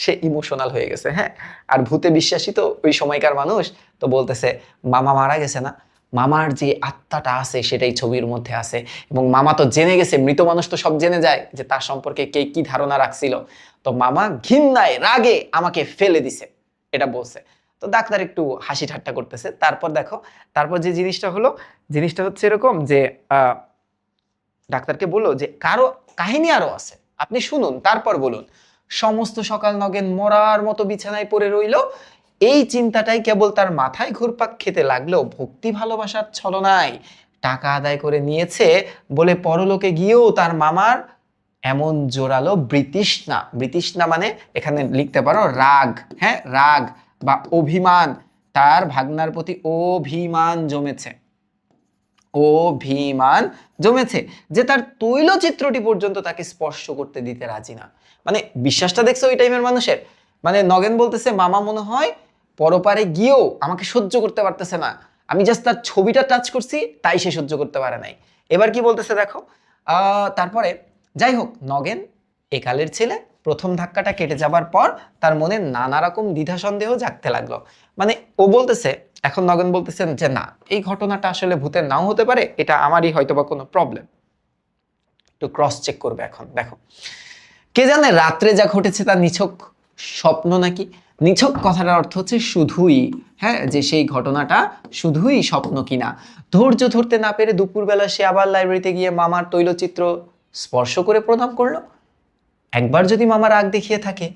সে ইমোশনাল হয়ে গেছে, হ্যাঁ। আর ভূতে বিশ্বাসী তো ওই সময়কার মানুষ, তো বলতেছে মামা মারা গেছে না, মামার যে আত্মাটা আছে সেটাই ছবির মধ্যে আছে, এবং মামা তো জেনে গেছে, মৃত মানুষ তো সব জেনে যায় যে তার সম্পর্কে কে কি ধারণা রাখছিল, তো মামা ঘৃণায় রাগে আমাকে ফেলে দিছে, এটা বলছে। তো ডাক্তার একটু হাসি ঠাট্টা করতেছে। তারপর দেখো, তারপর যে জিনিসটা হলো, জিনিসটা হচ্ছে এরকম যে ডাক্তারকে বললো যে কারো কাহিনী আরো আছে, আপনি শুনুন তারপর বলুন। সমস্ত সকাল নগেন মরার মতো বিছানায় পড়ে রইল। এই চিন্তাটাই কেবল তার মাথায় ঘুরপাক খেতে লাগলো, ভক্তি ভালোবাসার ছলনায় টাকা আদায় করে নিয়েছে বলে পরলোকে গিয়েও তার মামার এমন জোরালো বৃতৃষ্ণা, বৃতৃষ্ণা মানে এখানে লিখতে পারো রাগ, হ্যাঁ রাগ বা অভিমান, তার ভাগনার প্রতি অভিমান জমেছে, অভিমান জমেছে যে তার তৈলচিত্রটি পর্যন্ত তাকে স্পর্শ করতে দিতে রাজি না। মানে বিশ্বাসটা দেখছো ওই টাইমের মানুষের। মানে নগেন বলতেছে মামা মনে হয় পরপারে গিয়েও আমাকে সহ্য করতে পারতেছে না, আমি জাস্ট তার ছবিটা টাচ করছি তাই সে সহ্য করতে পারে নাই। এবার কি বলতেছে দেখো। তারপরে যাই হোক, নগেন একালের ছেলে, প্রথম ধাক্কাটা কেটে যাবার পর তার মনে নানা রকম দ্বিধা সন্দেহ জাগতে লাগলো। মানে ও বলতেছে, এখন নগেন বলতেছেন যে না, এই ঘটনাটা আসলে ভূতের নাও হতে পারে, এটা আমারই হয়তো বা কোনো প্রবলেম, একটু ক্রস চেক করবে। এখন দেখো, কে জানে রাত্রে যা ঘটেছে তা নিছক স্বপ্ন নাকি। নিছক কথাটার অর্থ হচ্ছে শুধুই, হ্যাঁ যে সেই ঘটনাটা শুধুই স্বপ্ন কিনা। ধৈর্য ধরতে না পেরে দুপুরবেলা সে আবার লাইব্রেরিতে গিয়ে মামার তৈলচিত্র স্পর্শ করে প্রণাম করলো। একবার যদি মামা রাগ দেখিয়ে থাকে,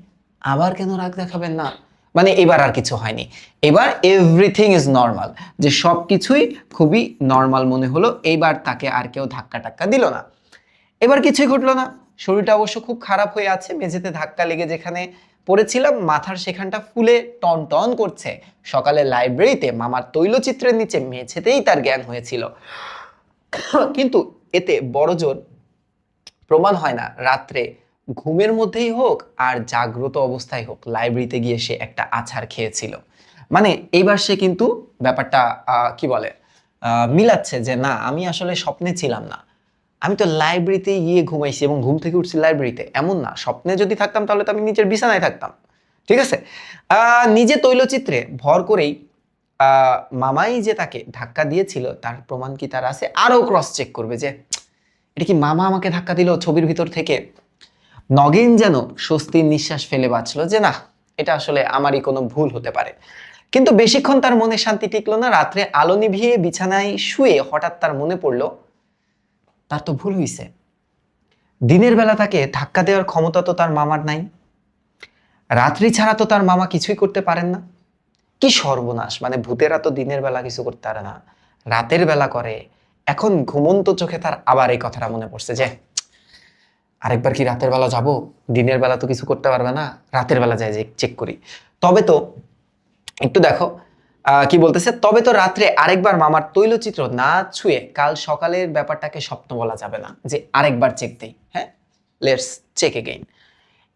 আবার কেন রাগ দেখাবেন না? মানে এবার আর কিছু হয়নি, এবার এভরিথিং ইজ নর্মাল, যে সব কিছুই খুবই নর্মাল মনে হলো। এইবার তাকে আর কেউ ধাক্কা টাক্কা দিল না, এবার কিছুই ঘটলো না। শরীরটা অবশ্য খুব খারাপ হয়ে আছে, মেঝেতে ধাক্কা লেগে যেখানে পড়েছিলাম মাথার সেখানটা ফুলে টন টন করছে। সকালে লাইব্রেরিতে মামার তৈলচিত্রের নিচে মেঝেতেই তার জ্ঞান হয়েছিল, কিন্তু এতে বড় জোর প্রমাণ হয় না রাত্রে ঘুমের মধ্যেই হোক আর জাগ্রত অবস্থায় হোক লাইব্রেরিতে গিয়ে সে একটা আছাড় খেয়েছিল। মানে এইবার সে কিন্তু ব্যাপারটা কি বলে মিলাচ্ছে যে না, আমি আসলে স্বপ্নে ছিলাম না, আমি তো লাইব্রেরিতেই গিয়ে ঘুমাইছি এবং ঘুম থেকে উঠছি লাইব্রেরিতে, এমন না। স্বপ্নে যদি থাকতাম তাহলে তো আমি নিচের বিছানায় থাকতাম, ঠিক আছে। নিজে তৈলচিত্রে ভর করেই মামাই যে তাকে ধাক্কা দিয়েছিল তার প্রমাণ কি তার আছে, আরো ক্রস চেক করবে যে এটা কি মামা আমাকে ধাক্কা দিল ছবির ভিতর থেকে। নগেন যেন স্বস্তির নিঃশ্বাস ফেলে বাঁচলো যে না, এটা আসলে আমারই কোনো ভুল হতে পারে। কিন্তু বেশিক্ষণ তার মনে শান্তি টিকলো না। রাত্রে আলো নিভিয়ে বিছানায় শুয়ে হঠাৎ তার মনে পড়লো তার তো ভুল হইছে, দিনের বেলা তাকে ধাক্কা দেওয়ার ক্ষমতা তো তার মামার নাই, রাত্রি ছাড়া তো তার মামা কিছুই করতে পারেন না। কি সর্বনাশ, মানে ভূতেরা তো দিনের বেলা কিছু করতে পারে না, রাতের বেলা করে। এখন ঘুমন্ত চোখে তার আবার এই কথাটা মনে পড়ছে যে আরেকবার কি রাতের বেলা যাব, দিনের বেলা তো কিছু করতে পারবে না, রাতের বেলা যাই যে চেক করি। তবে তো একটু দেখো কি বলতেছে, তবে তো রাত্রে আরেকবার মামার তৈলচিত্র না ছুঁয়ে কাল সকালের ব্যাপারটাকে স্বপ্ন বলা যাবে না, যে আরেকবার চেক দেই। হ্যাঁ, লেটস চেক এগেইন।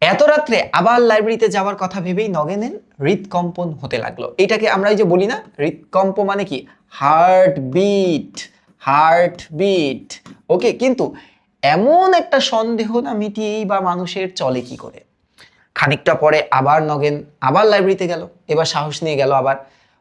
এত রাত্রে আবার লাইব্রেরিতে যাওয়ার কথা ভেবেই নগেনের হৃদকম্পন হতে লাগলো। এটাকে আমরা এই যে বলি না, হৃদকম্প মানে কি, হার্টবিট, হার্টবিট। ওকে, কিন্তু এমন একটা সন্দেহ না মিটিয়েই বা মানুষের চলে কি করে। খানিকটা পরে আবার নগেন আবার লাইব্রেরিতে গেল, এবার সাহস নিয়ে গেল আবার।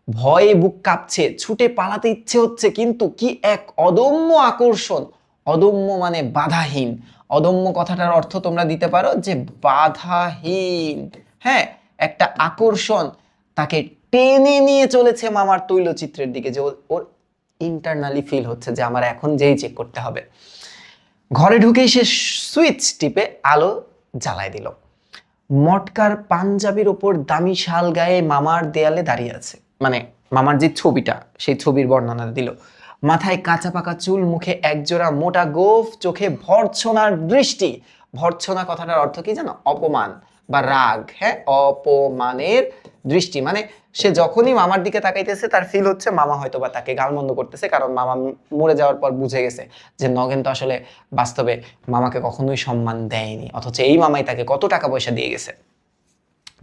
ভয়ে বুক কাঁপছে, ছুটে পালাতে ইচ্ছে হচ্ছে, কিন্তু কি এক অদম্য আকর্ষণ। অদম্য মানে বাধাহীন। অদম্য কথাটার অর্থ তোমরা দিতে পারো যে বাধাহীন। হ্যাঁ, একটা আকর্ষণ তাকে টেনে নিয়ে চলেছে মামার তৈলচিত্রের দিকে, যে ওর ইন্টারনালি ফিল হচ্ছে যে আমার এখন যেই চেক করতে হবে। ঘরে ঢুকেই সে সুইচ টিপে আলো জ্বালায় দিল। মটকার পাঞ্জাবির ওপর দামি শাল গায়ে মামার দেয়ালে দাঁড়িয়ে আছে, মানে মামার যে ছবিটা সেই ছবির বর্ণনা দিল। মাথায় কাঁচা পাকা চুল, মুখে একজোড়া মোটা গোঁফ, চোখে ভর্ৎসনার দৃষ্টি। ভর্ৎসনা কথাটার অর্থ কি জানো? অপমান বা রাগ। হ্যাঁ, অপমানের দৃষ্টি মানে সে যখনই মামার দিকে তাকাইতেছে তার ফিল হচ্ছে মামা হয়তো বা তাকে গালমন্দ করতেছে, কারণ মামা মরে যাওয়ার পর বুঝে গেছে যে নগেন তো আসলে বাস্তবে মামাকে কখনোই সম্মান দেয়নি, অথচ এই মামাই তাকে কত টাকা পয়সা দিয়ে গেছে।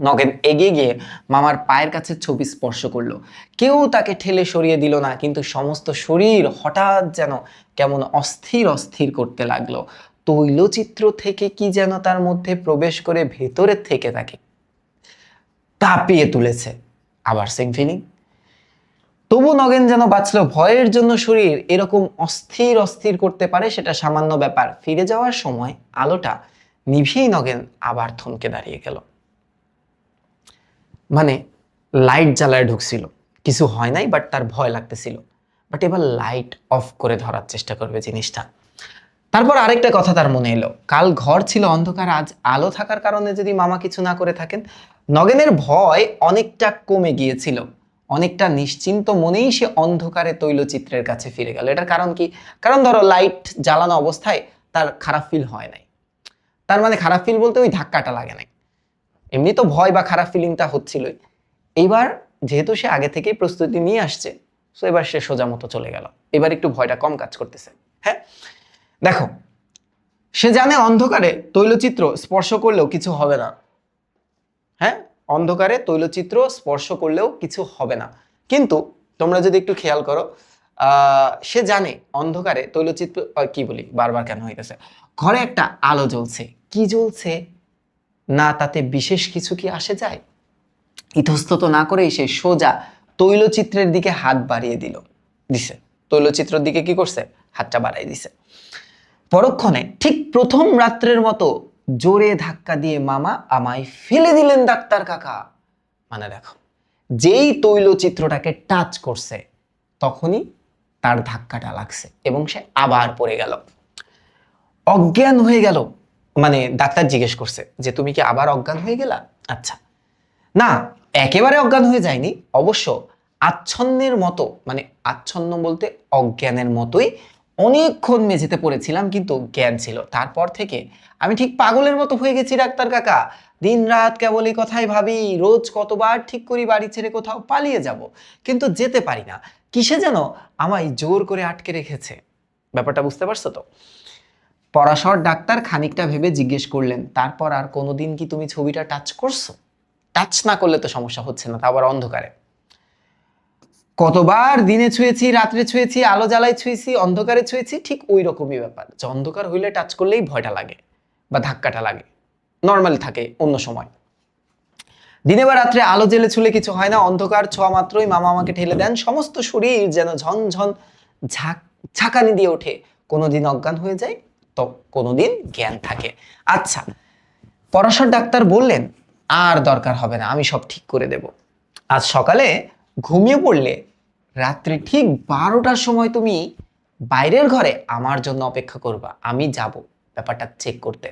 নগেন এগিয়ে গিয়ে মামার পায়ের কাছে ছবি স্পর্শ করলো। কেউ তাকে ঠেলে সরিয়ে দিল না, কিন্তু সমস্ত শরীর হঠাৎ যেন কেমন অস্থির অস্থির করতে লাগলো। তৈলচিত্র থেকে কি যেন তার মধ্যে প্রবেশ করে ভেতরের থেকে তাকে তাপিয়ে তুলেছে। আবার সেম ফিলিং। তবু নগেন যেন বাঁচলো। ভয়ের জন্য শরীর এরকম অস্থির অস্থির করতে পারে সেটা সামান্য ব্যাপার। ফিরে যাওয়ার সময় আলোটা নিভিয়েই নগেন আবার থমকে দাঁড়িয়ে গেল। মানে লাইট জ্বালায় ঢুকছিল, কিছু হয় নাই, বাট তার ভয় লাগতেছিল। বাট এবার লাইট অফ করে ধরার চেষ্টা করবে জিনিসটা। তারপর আরেকটা কথা তার মনে এলো, কাল ঘর ছিল অন্ধকার, আজ আলো থাকার কারণে যদি মামা কিছু না করে থাকেন। নগেনের ভয় অনেকটা কমে গিয়েছিল। অনেকটা নিশ্চিন্ত মনেই সে অন্ধকারে তৈলচিত্রের কাছে ফিরে গেল। এটার কারণ কি? কারণ ধরো লাইট জ্বালানো অবস্থায় তার খারাপ ফিল হয় নাই। তার মানে খারাপ ফিল বলতে ওই ধাক্কাটা লাগে নাই, এমনি তো ভয় বা খারাপ ফিলিংটা হচ্ছিলই। এইবার যেহেতু সে আগে থেকেই প্রস্তুতি নিয়ে আসছে, সো এবার সে সোজা মতো চলে গেল। এবার একটু ভয়টা কম কাজ করতেছে। হ্যাঁ, দেখো, সে জানে অন্ধকারে তৈলচিত্র স্পর্শ করলেও কিছু হবে না। হ্যাঁ, অন্ধকারে তৈলচিত্র স্পর্শ করলেও কিছু হবে না। কিন্তু তোমরা যদি একটু খেয়াল করো, সে জানে অন্ধকারে তৈলচিত্র, কি বলি বারবার কেন হইতেছে, ঘরে একটা আলো জ্বলছে। কি জ্বলছে না, তাতে বিশেষ কিছু কি আসে যায়? ইতস্তত না করেই সে সোজা তৈলচিত্রের দিকে হাত বাড়িয়ে দিছে। তৈলচিত্রের দিকে কি করছে? হাতটা বাড়াই দিছে। পরক্ষণে ঠিক প্রথম রাত্রের মতো জোরে ধাক্কা দিয়ে মামা আমায় ফেলে দিলেন ডাক্তার কাকা। মানে দেখো, যেই তৈলচিত্রটাকে টাচ করছে তখনই তার ধাক্কাটা লাগছে এবং সে আবার পড়ে গেল, অজ্ঞান হয়ে গেল। মানে ডাক্তার জিজ্ঞেস করছে যে তুমি কি আবার অজ্ঞান হয়ে গেলা? আচ্ছা, না, একেবারে অজ্ঞান হয়ে যায়নি অবশ্য, আচ্ছন্নের মতো, মানে আচ্ছন্ন বলতে অজ্ঞানের মতোই অনেকক্ষণ মেঝেতে পড়েছিলাম, কিন্তু জ্ঞান ছিল। তারপর থেকে আমি ঠিক পাগলের মতো হয়ে গেছি ডাক্তার কাকা। দিন রাত কেবল এই কথাই ভাবি, রোজ কতবার ঠিক করি বাড়ি ছেড়ে কোথাও পালিয়ে যাব, কিন্তু যেতে পারি না। কিসে যেন আমায় জোর করে আটকে রেখেছে। ব্যাপারটা বুঝতে পারছো তো? পরাশর ডাক্তার খানিকটা ভেবে জিজ্ঞেস করলেন, তারপর আর কোনোদিন কি তুমি ছবিটা টাচ করছো? টাচ না করলে তো সমস্যা হচ্ছে না, তা আবার অন্ধকারে। কতবার দিনে ছুঁয়েছি, রাত্রে ছুঁয়েছি, আলো জ্বালায় ছুঁয়েছি, অন্ধকারে ছুঁয়েছি, ঠিক ওই রকমই ব্যাপার, যে অন্ধকার হইলে টাচ করলেই ভয়টা লাগে বা ধাক্কাটা লাগে, নর্মালি থাকে অন্য সময়। দিনে বা রাত্রে আলো জেলে ছুলে কিছু হয় না, অন্ধকার ছোঁয়া মাত্রই মামা আমাকে ঠেলে দেন। সমস্ত শরীর যেন ঝনঝন ঝাঁকানি দিয়ে ওঠে। কোনোদিন অজ্ঞান হয়ে যায়, তো কোনোদিন জ্ঞান থাকে। আচ্ছা, পরাশর ডাক্তার বললেন, আর দরকার হবে না, আমি সব ঠিক করে দেব। আজ সকালে ঘুমিয়ে পড়লে রাত্রি ঠিক 12টার সময় তুমি বাইরের ঘরে আমার জন্য অপেক্ষা করবা, আমি যাব ব্যাপারটা চেক করতে।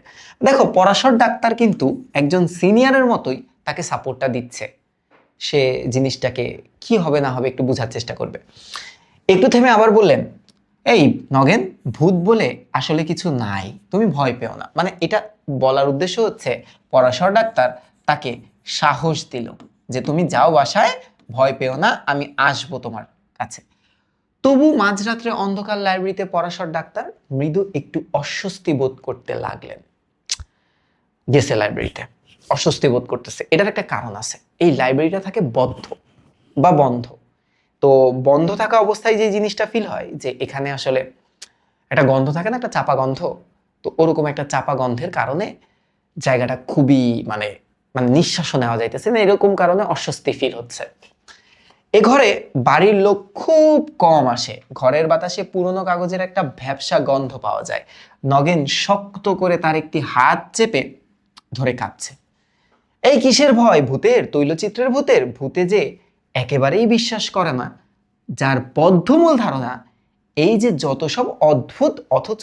দেখো, পরাশর ডাক্তার কিন্তু একজন সিনিয়রের মতোই তাকে সাপোর্টটা দিচ্ছে। সে জিনিসটাকে কি হবে না হবে একটু বোঝার চেষ্টা করবে। একটু থেমে আবার বললেন, এই নগেন, ভূত বলে আসলে কিছু নাই, তুমি ভয় পেও না। মানে এটা বলার উদ্দেশ্য হচ্ছে পরাশর ডাক্তার তাকে সাহস দিল যে তুমি যাও বাসায়, ভয় পেও না, আমি আসবো তোমার কাছে। তবু মাঝরাত্রে অন্ধকার লাইব্রেরিতে পরাশর ডাক্তার মৃদু একটু অস্বস্তি বোধ করতে লাগলেন। গেছে লাইব্রেরিতে, অস্বস্তি বোধ করতেছে, এটার একটা কারণ আছে। এই লাইব্রেরিটা থাকে বদ্ধ বা বন্ধ। তো বন্ধ থাকা অবস্থায় যে জিনিসটা ফিল হয় যে এখানে আসলে একটা গন্ধ থাকে না, একটা চাপা গন্ধ, তো ওরকম একটা চাপা গন্ধের কারণে জায়গাটা খুবই মানে মানে নিঃশ্বাসও নেওয়া যাইতেছে না, এরকম কারণে অস্বস্তি ফিল হচ্ছে। এ ঘরে বাড়ির লোক খুব কম আসে। ঘরের বাতাসে পুরনো কাগজের একটা ভ্যাপসা গন্ধ পাওয়া যায়। নগেন শক্ত করে তার একটি হাত চেপে ধরে কাঁপছে। এই কিসের ভয়? ভূতের? তৈলচিত্রের ভূতের? ভূতে যে একেবারেই বিশ্বাস করে না, যার বদ্ধমূল ধারণা এই যে যত সব অদ্ভুত অথচ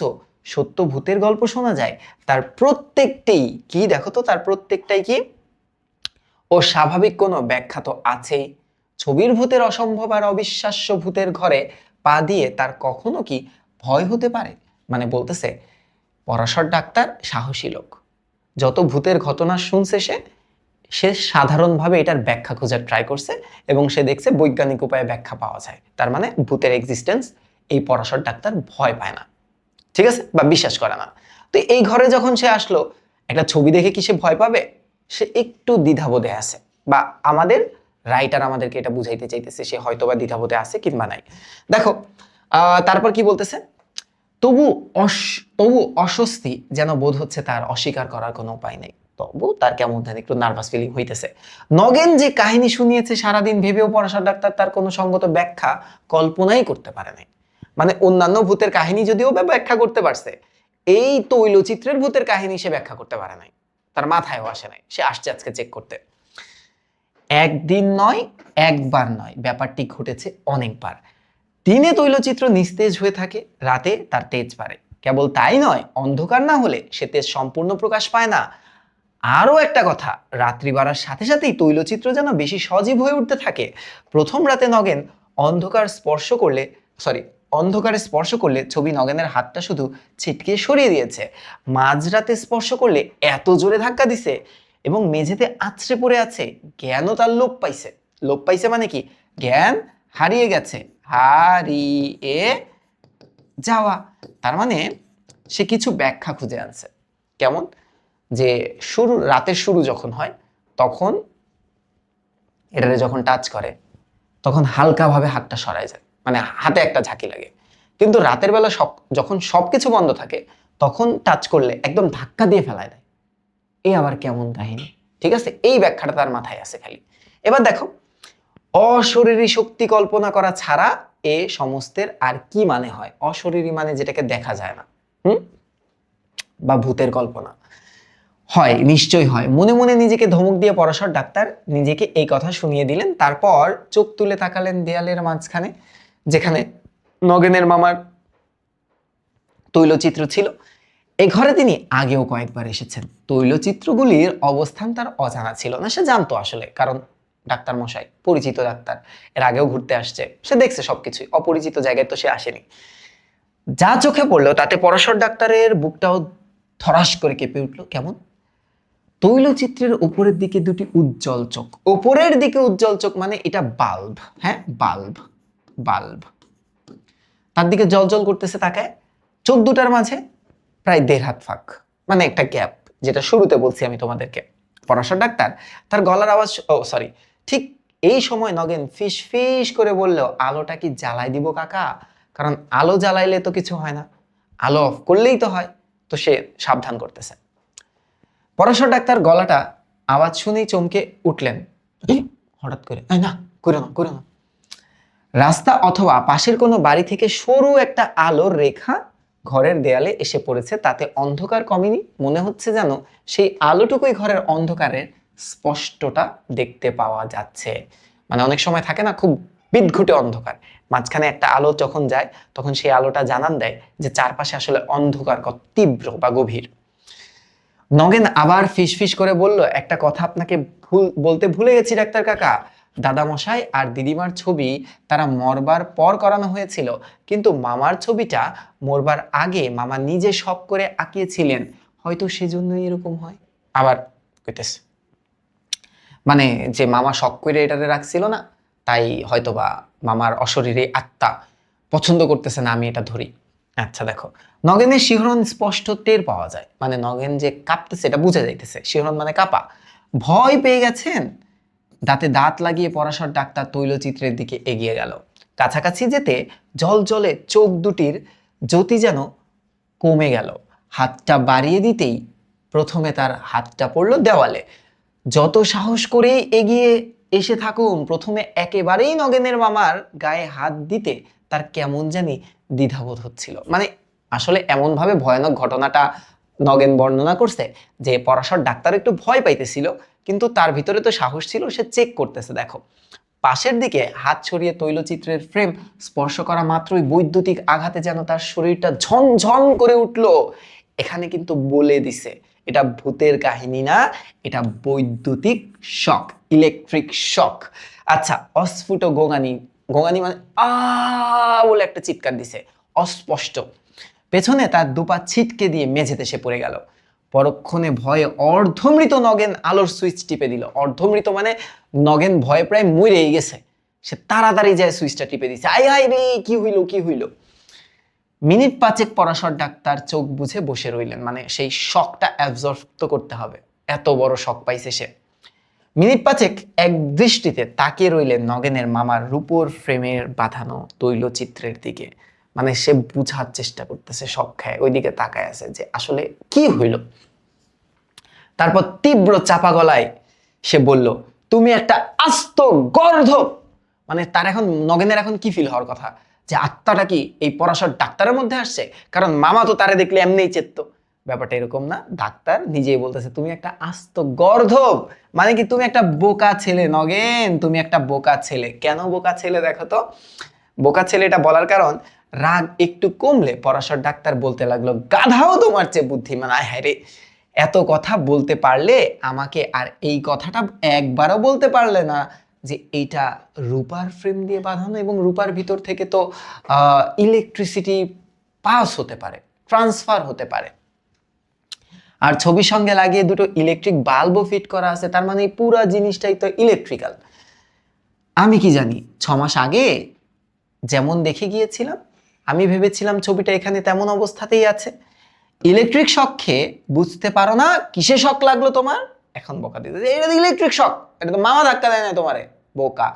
সত্য ভূতের গল্প শোনা যায় তার প্রত্যেকটাই কি, দেখো তো, তার প্রত্যেকটাই কি ও স্বাভাবিক কোনো ব্যাখ্যা তো আছেই। ছবির ভূতের অসম্ভব আর অবিশ্বাস্য ভূতের ঘরে পা দিয়ে তার কখনো কি ভয় হতে পারে? মানে বলতেছে পরাশর ডাক্তার সাহসী লোক, যত ভূতের ঘটনা শুনছে সে সে সাধারণভাবে এটার ব্যাখ্যা খোঁজার ট্রাই করছে এবং সে দেখছে বৈজ্ঞানিক উপায়ে ব্যাখ্যা পাওয়া যায়। তার মানে ভূতের এক্সিস্টেন্স এই পরাশর ডাক্তার ভয় পায় না, ঠিক আছে, বা বিশ্বাস করে না। তো এই ঘরে যখন সে আসলো, একটা ছবি দেখে কি সে ভয় পাবে? সে একটু দ্বিধাবোধে আছে, বা আমাদের রাইটার আমাদেরকে এটা বুঝাইতে চাইতেছে সে হয়তোবা দ্বিধাবোধে আছে কিংবা নাই। দেখো তারপর কি বলতেছে, তবু তবু অস্বস্তি যেন বোধ হচ্ছে তার, অস্বীকার করার কোনো উপায় নেই। তবু তার কেমন যেন একটু নার্ভাস ফিলিং হইতেছে। নগেন যে কাহিনী শুনিয়েছে সারাদিন ভেবেও পরাশর ডাক্তার তার কোনো সঙ্গত ব্যাখ্যা কল্পনাই করতে পারে নাই। মানে অন্যান্য ভূতের কাহিনী যদিও ব্যাখ্যা করতে পারছে, এই তৈলচিত্রের ভূতের কাহিনী সে ব্যাখ্যা করতে পারে নাই, তার মাথায়ও আসে নাই। সে আসছে আজকে চেক করতে। একদিন নয়, একবার নয়, ব্যাপারটি ঘটেছে অনেকবার। দিনে তৈলচিত্র নিস্তেজ হয়ে থাকে, রাতে তার তেজ বাড়ে। কেবল তাই নয়, অন্ধকার না হলে সে তেজ সম্পূর্ণ প্রকাশ পায় না। আরও একটা কথা, রাত্রি বাড়ার সাথে সাথেই তৈলচিত্র যেন বেশি সজীব হয়ে উঠতে থাকে। প্রথম রাতে নগেন অন্ধকারে স্পর্শ করলে ছবি নগেনের হাতটা শুধু ছিটকে সরিয়ে দিয়েছে। মাঝরাতে স্পর্শ করলে এত জোরে ধাক্কা দিছে এবং মেঝেতে আছড়ে পড়ে আছে, জ্ঞানও তার লোপ পাইছে। লোপ পাইছে মানে কি? জ্ঞান হারিয়ে গেছে, হারিয়ে যাওয়া। তার মানে সে কিছু ব্যাখ্যা খুঁজে আনছে। কেমন? যে রাতের শুরু যখন হয় তখন এটারে যখন টাচ করে তখন হালকাভাবে হাতটা সরায় যায়, মানে হাতে একটা ঝাঁকি লাগে। কিন্তু রাতের বেলা যখন সবকিছু বন্ধ থাকে তখন টাচ করলে একদম ধাক্কা দিয়ে ফেলায় দেয়। এই আবার কেমন কাহিনী? ঠিক আছে, এই ব্যাখ্যাটা তার মাথায় আছে খালি। এবার দেখো, অশরীরী শক্তি কল্পনা করা ছাড়া এ সমস্তের আর কি মানে হয়? অশরীরী মানে যেটাকে দেখা যায় না, বা ভূতের কল্পনা হয়, নিশ্চয়ই হয়। মনে মনে নিজেকে ধমক দিয়ে পরাশর ডাক্তার নিজেকে এই কথা শুনিয়ে দিলেন। তারপর চোখ তুলে তাকালেন দেয়ালের মাঝখানে, যেখানে নগেনের মামার তৈলচিত্র ছিল। এই ঘরে তিনি আগেও কয়েকবার এসেছেন। তৈলচিত্রগুলির অবস্থান তার অজানা ছিল না, সে জানতো আসলে, কারণ ডাক্তার মশাই পরিচিত ডাক্তার, এর আগেও ঘুরতে আসছে, সে দেখছে সবকিছুই। অপরিচিত জায়গায় তো সে আসেনি। যা চোখে পড়লো তাতে পরাশর ডাক্তারের বুকটাও ধরাস করে কেঁপে উঠলো। কেমন? তৈলচিত্রের উপরের দিকে দুটি উজ্জ্বল চোখ। উপরের দিকে উজ্জ্বল চোখ মানে এটা বাল্ব, হ্যাঁ, বাল্ব বাল্ব তার দিকে জলজল করতেছে তাকায়। চোখ দুটার মাঝে প্রায় 1.5 হাত ফাঁক, মানে একটা গ্যাপ, যেটা শুরুতে বলছি আমি তোমাদেরকে। পরাশর ডাক্তার তার গলার আওয়াজ, ঠিক এই সময় নগেন ফিস ফিস করে বলল, আলোটা কি জ্বালাই দিব কাকা? কারণ আলো জ্বালাইলে তো কিছু হয় না, আলো অফ করলেই তো হয়। তো সে সাবধান করতেছে। পরাশর ডাক্তার গলাটা আওয়াজ শুনেই চমকে উঠলেন হঠাৎ করে, না করো না করো না। রাস্তা অথবা পাশের কোনো বাড়ি থেকে সরু একটা আলোর রেখা ঘরের দেয়ালে এসে পড়েছে। তাতে অন্ধকার কমেনি, মনে হচ্ছে যেন সেই আলোটুকুই ঘরের অন্ধকারের স্পষ্টটা দেখতে পাওয়া যাচ্ছে। মানে অনেক সময় থাকে না খুব বিদঘুটে অন্ধকার, মাঝখানে একটা আলো যখন যায় তখন সেই আলোটা জানান দেয় যে চারপাশে আসলে অন্ধকার কত তীব্র বা গভীর। নগেন আবার ফিসফিস করে বলল, একটা কথা আপনাকে বলতে ভুলে গেছি ডাক্তার কাকা। দাদামশাই আর দিদিমার ছবি তারা মরবার পর করানো হয়েছিল, কিন্তু মামার ছবিটা মরবার আগে মামা নিজে শখ করে আঁকিয়েছিলেন, হয়তো সেজন্যই এরকম হয়। আবার কইতেছে মানে যে মামা শখ করে এটাতে রাখছিল না, তাই হয়তোবা মামার অশরীরে আত্মা পছন্দ করতেছে না আমি এটা ধরি। আচ্ছা দেখো, নগেনের শিহরণ স্পষ্ট টের পাওয়া যায়, মানে নগেন যে কাঁপতেছে এটা বোঝা যাইতেছে, শিহরণ মানে কাঁপা। ভয় পেয়ে গেছেন? দাঁতে দাঁত লাগিয়ে পরাশর ডাক্তার তৈলচিত্রের দিকে এগিয়ে গেল। কাছাকাছি যেতে জলজলে চোখ দুটির জ্যোতি যেন কমে গেল। হাতটা বাড়িয়ে দিতেই প্রথমে তার হাতটা পড়ল দেওয়ালে। যত সাহস করেই এগিয়ে এসে থাকুন, প্রথমে একেবারেই নগেনের মামার গায়ে হাত দিতে তার কেমন জানি দ্বিধাবোধ হচ্ছিল। মানে আসলে এমন ভাবে ভয়ানক ঘটনাটা নগেন বর্ণনা করছে যে পরাশর ডাক্তার একটু ভয় পাইতেছিল, কিন্তু তার ভিতরে তো সাহস ছিল, সে চেক করতেছে। দেখো, পাশের দিকে হাত ছড়িয়ে তৈলচিত্রের ফ্রেম স্পর্শ করা মাত্রই বৈদ্যুতিক আঘাতে যেন তার শরীরটা ঝনঝন করে উঠল। এখানে কিন্তু বলে দিছে এটা ভূতের কাহিনী না, এটা বৈদ্যুতিক শক, ইলেকট্রিক শক। আচ্ছা, অস্ফুট গোঙানি, গোঙানি মানে আ বলে একটা চিৎকার দিছে, অস্পষ্ট। পেছনে তার দুপা ছিটকে দিয়ে মেঝেতে সে পড়ে গেল। পরক্ষণে ভয়ে অর্ধমৃত নগেন আলোর সুইচ টিপে দিল। অর্ধমৃত মানে নগেন ভয়ে প্রায় মরেই গেছে, সে তাড়াতাড়ি যায় সুইচটা টিপে দিছে। আই হাই রে, কি হইল কি হইল। মিনিট পাঁচেক পরাশর ডাক্তার চোখ বুঝে বসে রইলেন, মানে সেই শকটা অ্যাবজর্ব তো করতে হবে, এত বড় শক পাইছে সে। মিনিট পাঁচেক এক দৃষ্টিতে তাকিয়ে রইলেন নগেনের মামার রূপোর ফ্রেমের বাঁধানো তৈলচিত্রের দিকে। মানে সে বুঝার চেষ্টা করতেছে, শক খায় ওইদিকে তাকায় আছে যে আসলে কি হইল। তারপর তীব্র চাপা গলায় সে বলল, তুমি একটা আস্ত গর্ধব। মানে তার এখন নগেনের এখন কি ফিল হওয়ার কথা, যে আত্মাটা কি এই পরাশর ডাক্তারের মধ্যে আসছে? কারণ মামা তো তারে দেখলে এমনিই চেত্ত। ব্যাপারটা এরকম না, ডাক্তার নিজেই বলতেছে তুমি একটা আস্ত গর্ধব, মানে কি তুমি একটা বোকা ছেলে নগেন, তুমি একটা বোকা ছেলে। কেন বোকা ছেলে দেখো তো। বোকা ছেলে এটা বলার কারণ, রাগ একটু কমলে পরাশর ডাক্তার বলতে লাগলো, গাধাও তোমার চেয়ে বুদ্ধিমান। আয় হ্যাঁ রে, এত কথা বলতে পারলে আমাকে আর এই কথাটা একবারও বলতে পারলে না যে এইটা রূপার ফ্রেম দিয়ে বাঁধানো এবং রূপার ভিতর থেকে তো ইলেকট্রিসিটি পাস হতে পারে, ট্রান্সফার হতে পারে। আর ছবির সঙ্গে লাগিয়ে দুটো ইলেকট্রিক বাল্বও ফিট করা আছে, তার মানে এই পুরো জিনিসটাই তো ইলেকট্রিক্যাল। আমি কি জানি 6 মাস আগে যেমন দেখে গিয়েছিলাম, আমি ভেবেছিলাম ছবিটা এখানে তেমন অবস্থাতেই আছে। ইলেকট্রিক শক খেয়ে বুঝতে পারো না কিসে শক লাগলো তোমার? এখন বোকা দিতে, এটা তো ইলেকট্রিক শক, এটা তো মামা ধাক্কা দেয় না তোমারে, বোকা।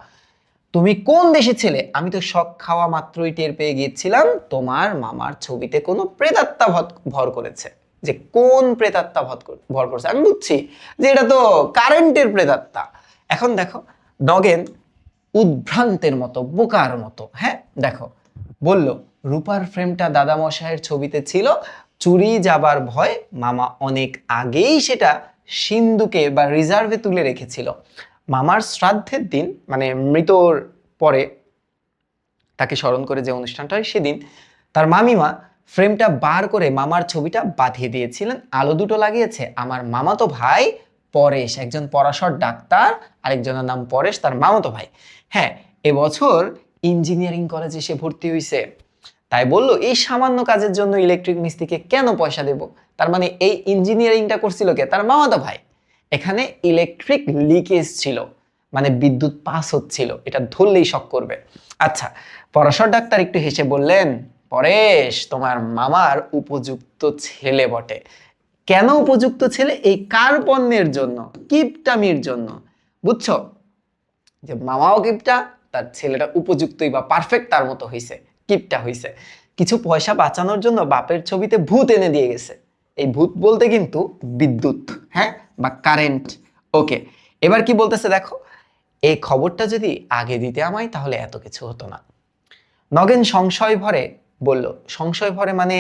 তুমি কোন দেশে ছেলে? আমি তো শক খাওয়া মাত্রই টের পেয়ে গিয়েছিলাম তোমার মামার ছবিতে কোনো প্রেতাত্মা ভর করেছে। যে কোন প্রেতাত্মা ভর করছে আমি বুঝছি যে এটা তো কারেন্টের প্রেতাত্মা। এখন দেখো নগেন উদ্ভ্রান্তের মতো, বোকার মতো, হ্যাঁ দেখো বলল, রূপার ফ্রেমটা দাদামশাইয়ের ছবিতে ছিল, চুরি যাবার ভয় মামা অনেক আগেই সেটা সিন্ধুকে বা রিজার্ভে তুলে রেখেছিল। মামার শ্রাদ্ধের দিন, মানে মৃতর পরে তাকে স্মরণ করে যে অনুষ্ঠানটা হয় সেদিন তার মামিমা ফ্রেমটা বার করে মামার ছবিটা বাঁধিয়ে দিয়েছিলেন। আলো দুটো লাগিয়েছে আমার মামাতো ভাই পরেশ, একজন পরাশর ডাক্তার, আরেকজনের নাম পরেশ, তার মামাতো ভাই। হ্যাঁ, এবছর ইঞ্জিনিয়ারিং কলেজে সে ভর্তি হয়েছে। তাই বললো এই সামান্য কাজের জন্য ইলেকট্রিক মিস্ত্রিকে কেন পয়সা দেব। তার মানে এই ইঞ্জিনিয়ারিংটা করছিল কে? তার মামাতো ভাই। এখানে ইলেকট্রিক লিকেজ ছিল, মানে বিদ্যুৎ পাস হচ্ছিল, এটা ধরলেই শক করবে। আচ্ছা, পরাশর ডাক্তার একটু হেসে বললেন, পরেশ তোমার মামার উপযুক্ত ছেলে বটে। কেন উপযুক্ত ছেলে? এই কার্পণ্যের জন্য, কিপটামির জন্য। বুঝছো যে মামাও কিপটা, তার ছেলেটা উপযুক্তই বা পারফেক্ট তার মতো হইছে, কিপটা হইছে। কিছু পয়সা বাঁচানোর জন্য বাপের ছবিতে ভূত এনে দিয়ে গেছে। এই ভূত বলতে কিন্তু বিদ্যুৎ, হ্যাঁ, বা কারেন্ট। ওকে, এবার কি বলতেছে দেখো, এই খবরটা যদি আগে দিতে আমায় তাহলে এত কিছু হতো না। নগেন সংশয় ভরে বলল, সংশয় ভরে মানে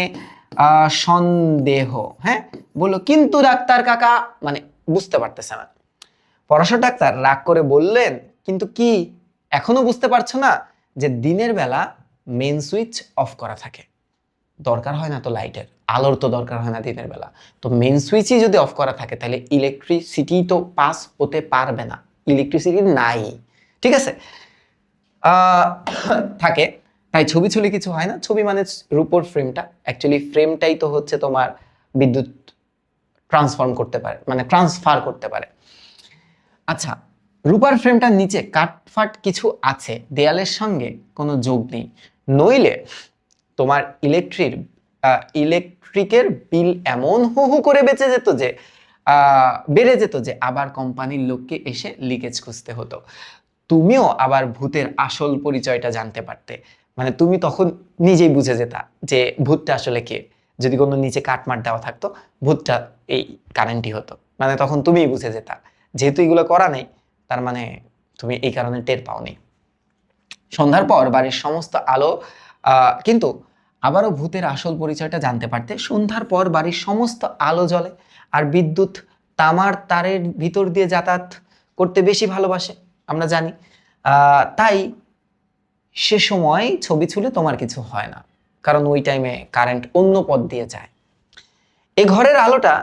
সন্দেহ, হ্যাঁ, বলল কিন্তু ডাক্তার কাকা, মানে বুঝতে পারতেছে না। পরাশর ডাক্তার রাগ করে বললেন, কিন্তু কি এখনো বুঝতে পারছো না যে দিনের বেলা মেন সুইচ অফ করা থাকে, দরকার হয় না তো লাইটের, আলোর তো দরকার হয় না দিনের বেলা, তো মেন সুইচই যদি অফ করা থাকে তাহলে ইলেকট্রিসিটি তো পাস হতে পারবে না, ইলেকট্রিসিটি নাই, ঠিক আছে, আহ, থাকে। তাই ছবি ছুলে কিছু হয় না, ছবি মানে রূপোর ফ্রেমটা, অ্যাকচুয়ালি ফ্রেমটাই তো হচ্ছে তোমার বিদ্যুৎ ট্রান্সফর্ম করতে পারে, মানে ট্রান্সফার করতে পারে। আচ্ছা, রূপার ফ্রেমটার নিচে কাটফাট কিছু আছে, দেয়ালের সঙ্গে কোনো যোগ নেই, নইলে তোমার ইলেকট্রিকের বিল এমন হু হু করে বেড়ে যেত যে আবার কোম্পানির লোককে এসে লিকেজ খুঁজতে হতো। তুমিও আবার ভূতের আসল পরিচয়টা জানতে পারতে, মানে তুমি তখন নিজেই বুঝে যেতা যে ভূতটা আসলে কে। যদি কোনো নিচে কাটমাট দেওয়া থাকতো, ভূতটা এই কারেন্টই হতো, মানে তখন তুমিই বুঝে যেতা। যেহেতু এগুলো করা নেই, তার মানে তুমি এই কারণে টের পাওনি। সন্ধ্যার পর বাড়ির সমস্ত আলো, কিন্তু আবারও ভূতের আসল পরিচয়টা জানতে পারতে, সন্ধ্যার পর বাড়ির সমস্ত আলো জ্বলে, আর বিদ্যুৎ তামার তারের ভিতর দিয়ে যাতায়াত করতে বেশি ভালোবাসে, আমরা জানি। তাই সে সময় ছবি ছুলে তোমার কিছু হয় না, কারণ ওই টাইমে কারেন্ট অন্য পথ দিয়ে যায়। এ ঘরের আলোটা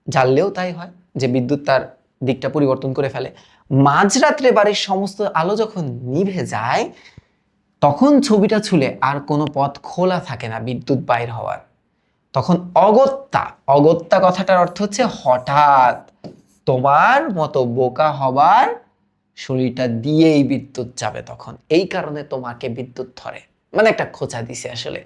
জ্বাললেও তাই হয়, যে বিদ্যুৎ তার দিকটা পরিবর্তন করে ফেলে। মাঝরাত্রে বাড়ির সমস্ত আলো যখন নিভে যায়, তখন ছবিটা ছুলে আর কোনো পথ খোলা থাকে না বিদ্যুৎ বাইর হওয়ার। তখন অগত্যা, অগত্যা কথাটার অর্থ হচ্ছে হঠাৎ, তোমার মতো বোকা হবার শরীরটা দিয়েই বিদ্যুৎ যাবে তখন, এই কারণে তোমাকে বিদ্যুৎ ধরে। মানে একটা খোঁচা দিছে আসলে।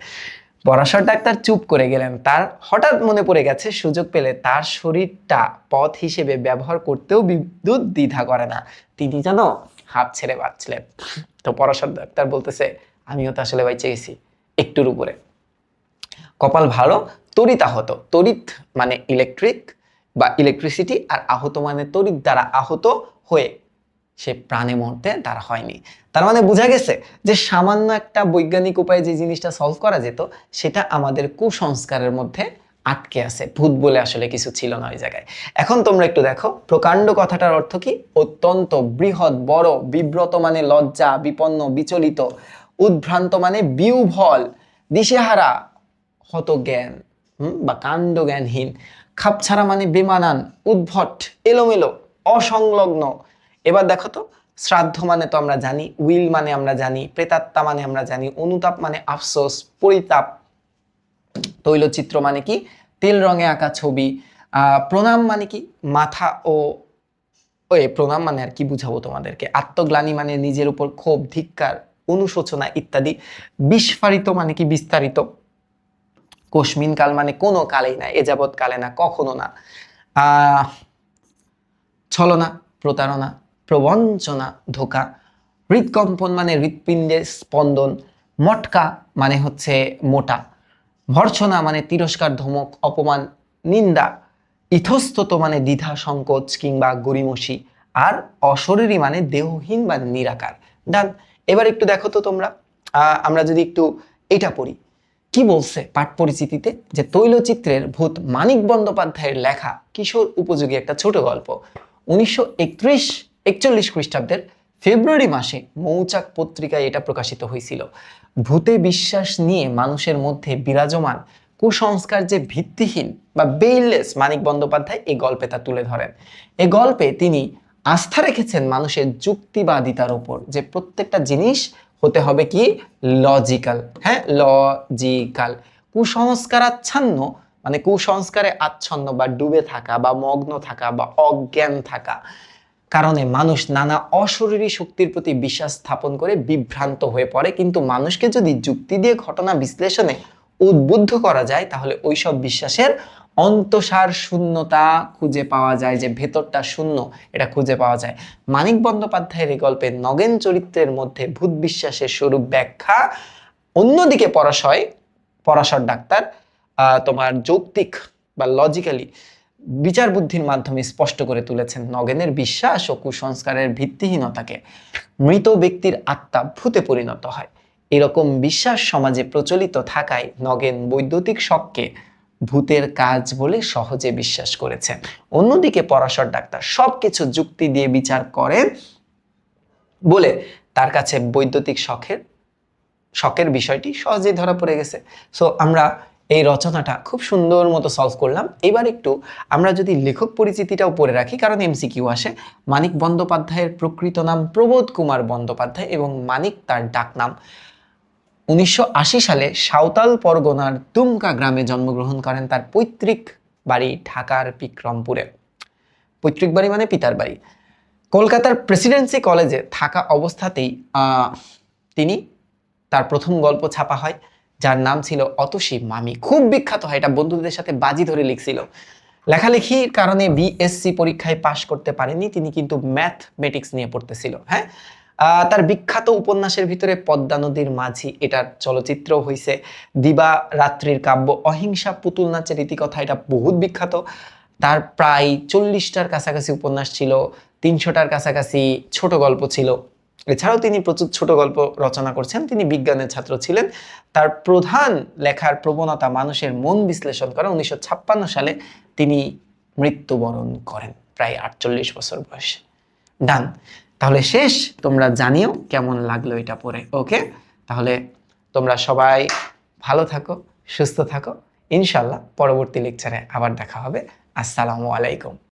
পরাশর ডাক্তার চুপ করে গেলেন, তার হঠাৎ মনে পড়ে গেছে সুযোগ পেলে তার শরীরটা পথ হিসেবে ব্যবহার করতেও বিদ্যুৎ দ্বিধা করে না। তিনি যেন হাত ছেড়ে বাঁচলেন। তো পরাশর ডাক্তার বলতেছে, আমিও তো আসলে বাইচে গেছি একটুর উপরে। কপাল ভালো, তড়িৎ আহত, তড়িৎ মানে ইলেকট্রিক বা ইলেকট্রিসিটি, আর আহত মানে তড়িৎ দ্বারা আহত হয়ে সে প্রাণে মরতে তার হয়নি। তার মানে বোঝা গেছে যে সামান্য একটা বৈজ্ঞানিক উপায়ে যে জিনিসটা সলভ করা যেত, সেটা আমাদের কুসংস্কারের মধ্যে আটকে আছে। ভূত বলে আসলে কিছু ছিল না ওই জায়গায়। এখন তোমরা একটু দেখো, প্রকাণ্ড কথাটার অর্থ কি? অত্যন্ত, বৃহৎ, বড়, বিব্রত মানে লজ্জা, বিপন্ন, বিচলিত, উদ্ভ্রান্ত মানে বিহ্বল, দিশেহারা, হত জ্ঞান বা কাণ্ড জ্ঞানহীন, খাপছাড়া মানে বেমানান, উদ্ভট, এলোমেলো, অসংলগ্ন। এবার দেখো তো, শ্রাদ্ধ মানে তো আমরা জানি, উইল মানে আমরা জানি, প্রেতাত্মা মানে আমরা জানি, অনুতাপ মানে আফসোস, পরিতাপ, তৈলচিত্র মানে কি? তেল রঙে আঁকা ছবি। প্রণাম মানে কি? মাথা ও প্রণাম মানে আর কি বুঝাবো তোমাদেরকে, আত্মগ্লানি মানে নিজের উপর ক্ষোভ, ধিক্কার, অনুশোচনা ইত্যাদি। বিস্ফারিত মানে কি? বিস্তারিত। কস্মিন কাল মানে কোনো কালেই না, এ যাবৎ কালে না, কখনো না। ছলনা, প্রতারণা, প্রবঞ্চনা, ধোঁকা। হৃদকম্পন মানে হৃৎপিণ্ডের স্পন্দন। মটকা মানে হচ্ছে মোটা। ভর্ৎসনা মানে তিরস্কার, ধমক, অপমান, নিন্দা। ইতস্তত মানে দ্বিধা, সংকোচ কিংবা গড়িমসি। আর অশরীরী মানে দেহহীন বা নিরাকার। ডান। এবার একটু দেখো তো তোমরা, আমরা যদি একটু এটা পড়ি, কি বলছে পাঠ পরিচিতিতে, যে তৈলচিত্রের ভূত মানিক বন্দ্যোপাধ্যায়ের লেখা কিশোর উপযোগী একটা ছোট গল্প। 1941 খ্রিস্টাব্দের ফেব্রুয়ারি মাসে মৌচাক পত্রিকায় এটা প্রকাশিত হয়েছিল। ভূতে বিশ্বাস নিয়ে মানুষের মধ্যে বিরাজমান কুসংস্কার যে ভিত্তিহীন বা বেইললেস, মানিক বন্দ্যোপাধ্যায় এই গল্পে তা তুলে ধরেন। এই গল্পে তিনি আস্থা রেখেছেন মানুষের যুক্তিবাদিতার উপর, যে প্রত্যেকটা জিনিস হতে হবে কি? লজিক্যাল। হ্যাঁ, লজিক্যাল। কুসংস্কারাচ্ছন্ন মানে কুসংস্কারে আচ্ছন্ন বা ডুবে থাকা বা মগ্ন থাকা বা অজ্ঞান থাকা কারণে মানুষ নানা অশরীরী শক্তির প্রতি বিশ্বাস স্থাপন করে বিভ্রান্ত হয়ে পড়ে। কিন্তু মানুষকে যদি যুক্তি দিয়ে ঘটনা বিশ্লেষণে উদ্বুদ্ধ করা যায়, তাহলে ওইসব বিশ্বাসের অন্তঃসার শূন্যতা খুঁজে পাওয়া যায়, যে ভেতরটা শূন্য, এটা খুঁজে পাওয়া যায়। মানিক বন্দ্যোপাধ্যায়ের এই গল্পে নগেন চরিত্রের মধ্যে ভূত বিশ্বাসের স্বরূপ ব্যাখ্যা। অন্যদিকে পরাশর ডাক্তার তোমার যৌক্তিক বা লজিক্যালি বিচার বুদ্ধির মাধ্যমে স্পষ্ট করে তুলেছেন নগেনের বিশ্বাস ও কুসংস্কারের ভিত্তিহীনতাকে। মৃত ব্যক্তির আত্মা ভূতে পরিণত হয়, এরকম বিশ্বাস সমাজে প্রচলিত থাকায় নগেন বৈদ্যুতিক শককে ভূতের কাজ বলে সহজে বিশ্বাস করেছেন। অন্যদিকে পরাশর ডাক্তার সবকিছু যুক্তি দিয়ে বিচার করেন বলে তার কাছে বৈদ্যুতিক শকের বিষয়টি সহজেই ধরা পড়ে গেছে। সো আমরা এই রচনাটা খুব সুন্দর মতো সলভ করলাম। এবার একটু আমরা যদি লেখক পরিচিতিটাও পড়ে রাখি, কারণ এমসিকিউ আসে। মানিক বন্দ্যোপাধ্যায়ের প্রকৃত নাম প্রবোধ কুমার বন্দ্যোপাধ্যায় এবং মানিক তার ডাকনাম। 1980 সালে সাঁওতাল পরগনার দুমকা গ্রামে জন্মগ্রহণ করেন। তার পৈতৃক বাড়ি ঢাকার বিক্রমপুরে। পৈতৃক বাড়ি মানে পিতার বাড়ি। কলকাতার প্রেসিডেন্সি কলেজে থাকা অবস্থাতেই তিনি তার প্রথম গল্প ছাপা হয়, যার নাম ছিল অতসী মামি। খুব বিখ্যাত হয়, এটা বন্ধুদের সাথে বাজি ধরে লিখছিল। লেখালেখির কারণে বিএসসি পরীক্ষায় পাশ করতে পারেনি, তিনি কিন্তু ম্যাথমেটিক্স নিয়ে পড়তেছিল। হ্যাঁ, তার বিখ্যাত উপন্যাসের ভিতরে পদ্মা নদীর মাঝি, এটার চলচ্চিত্র হয়েছে। দিবা রাত্রির কাব্য অহিংসা পুতুল নাচের ইতিকথা, এটা বহুত বিখ্যাত। তার প্রায় 40টার কাছাকাছি উপন্যাস ছিল, 300টার কাছাকাছি ছোট গল্প ছিল। এছাড়াও তিনি প্রচুর ছোট গল্প রচনা করছেন। তিনি বিজ্ঞানের ছাত্র ছিলেন। তার প্রধান লেখার প্রবণতা মানুষের মন বিশ্লেষণ করা। 1956 সালে তিনি মৃত্যুবরণ করেন প্রায় 48 বছর বয়সে। ডান, তাহলে শেষ। তোমরা জানিও কেমন লাগলো এটা পড়ে। ওকে, তাহলে তোমরা সবাই ভালো থাকো, সুস্থ থাকো। ইনশাল্লাহ পরবর্তী লেকচারে আবার দেখা হবে। আসসালামু আলাইকুম।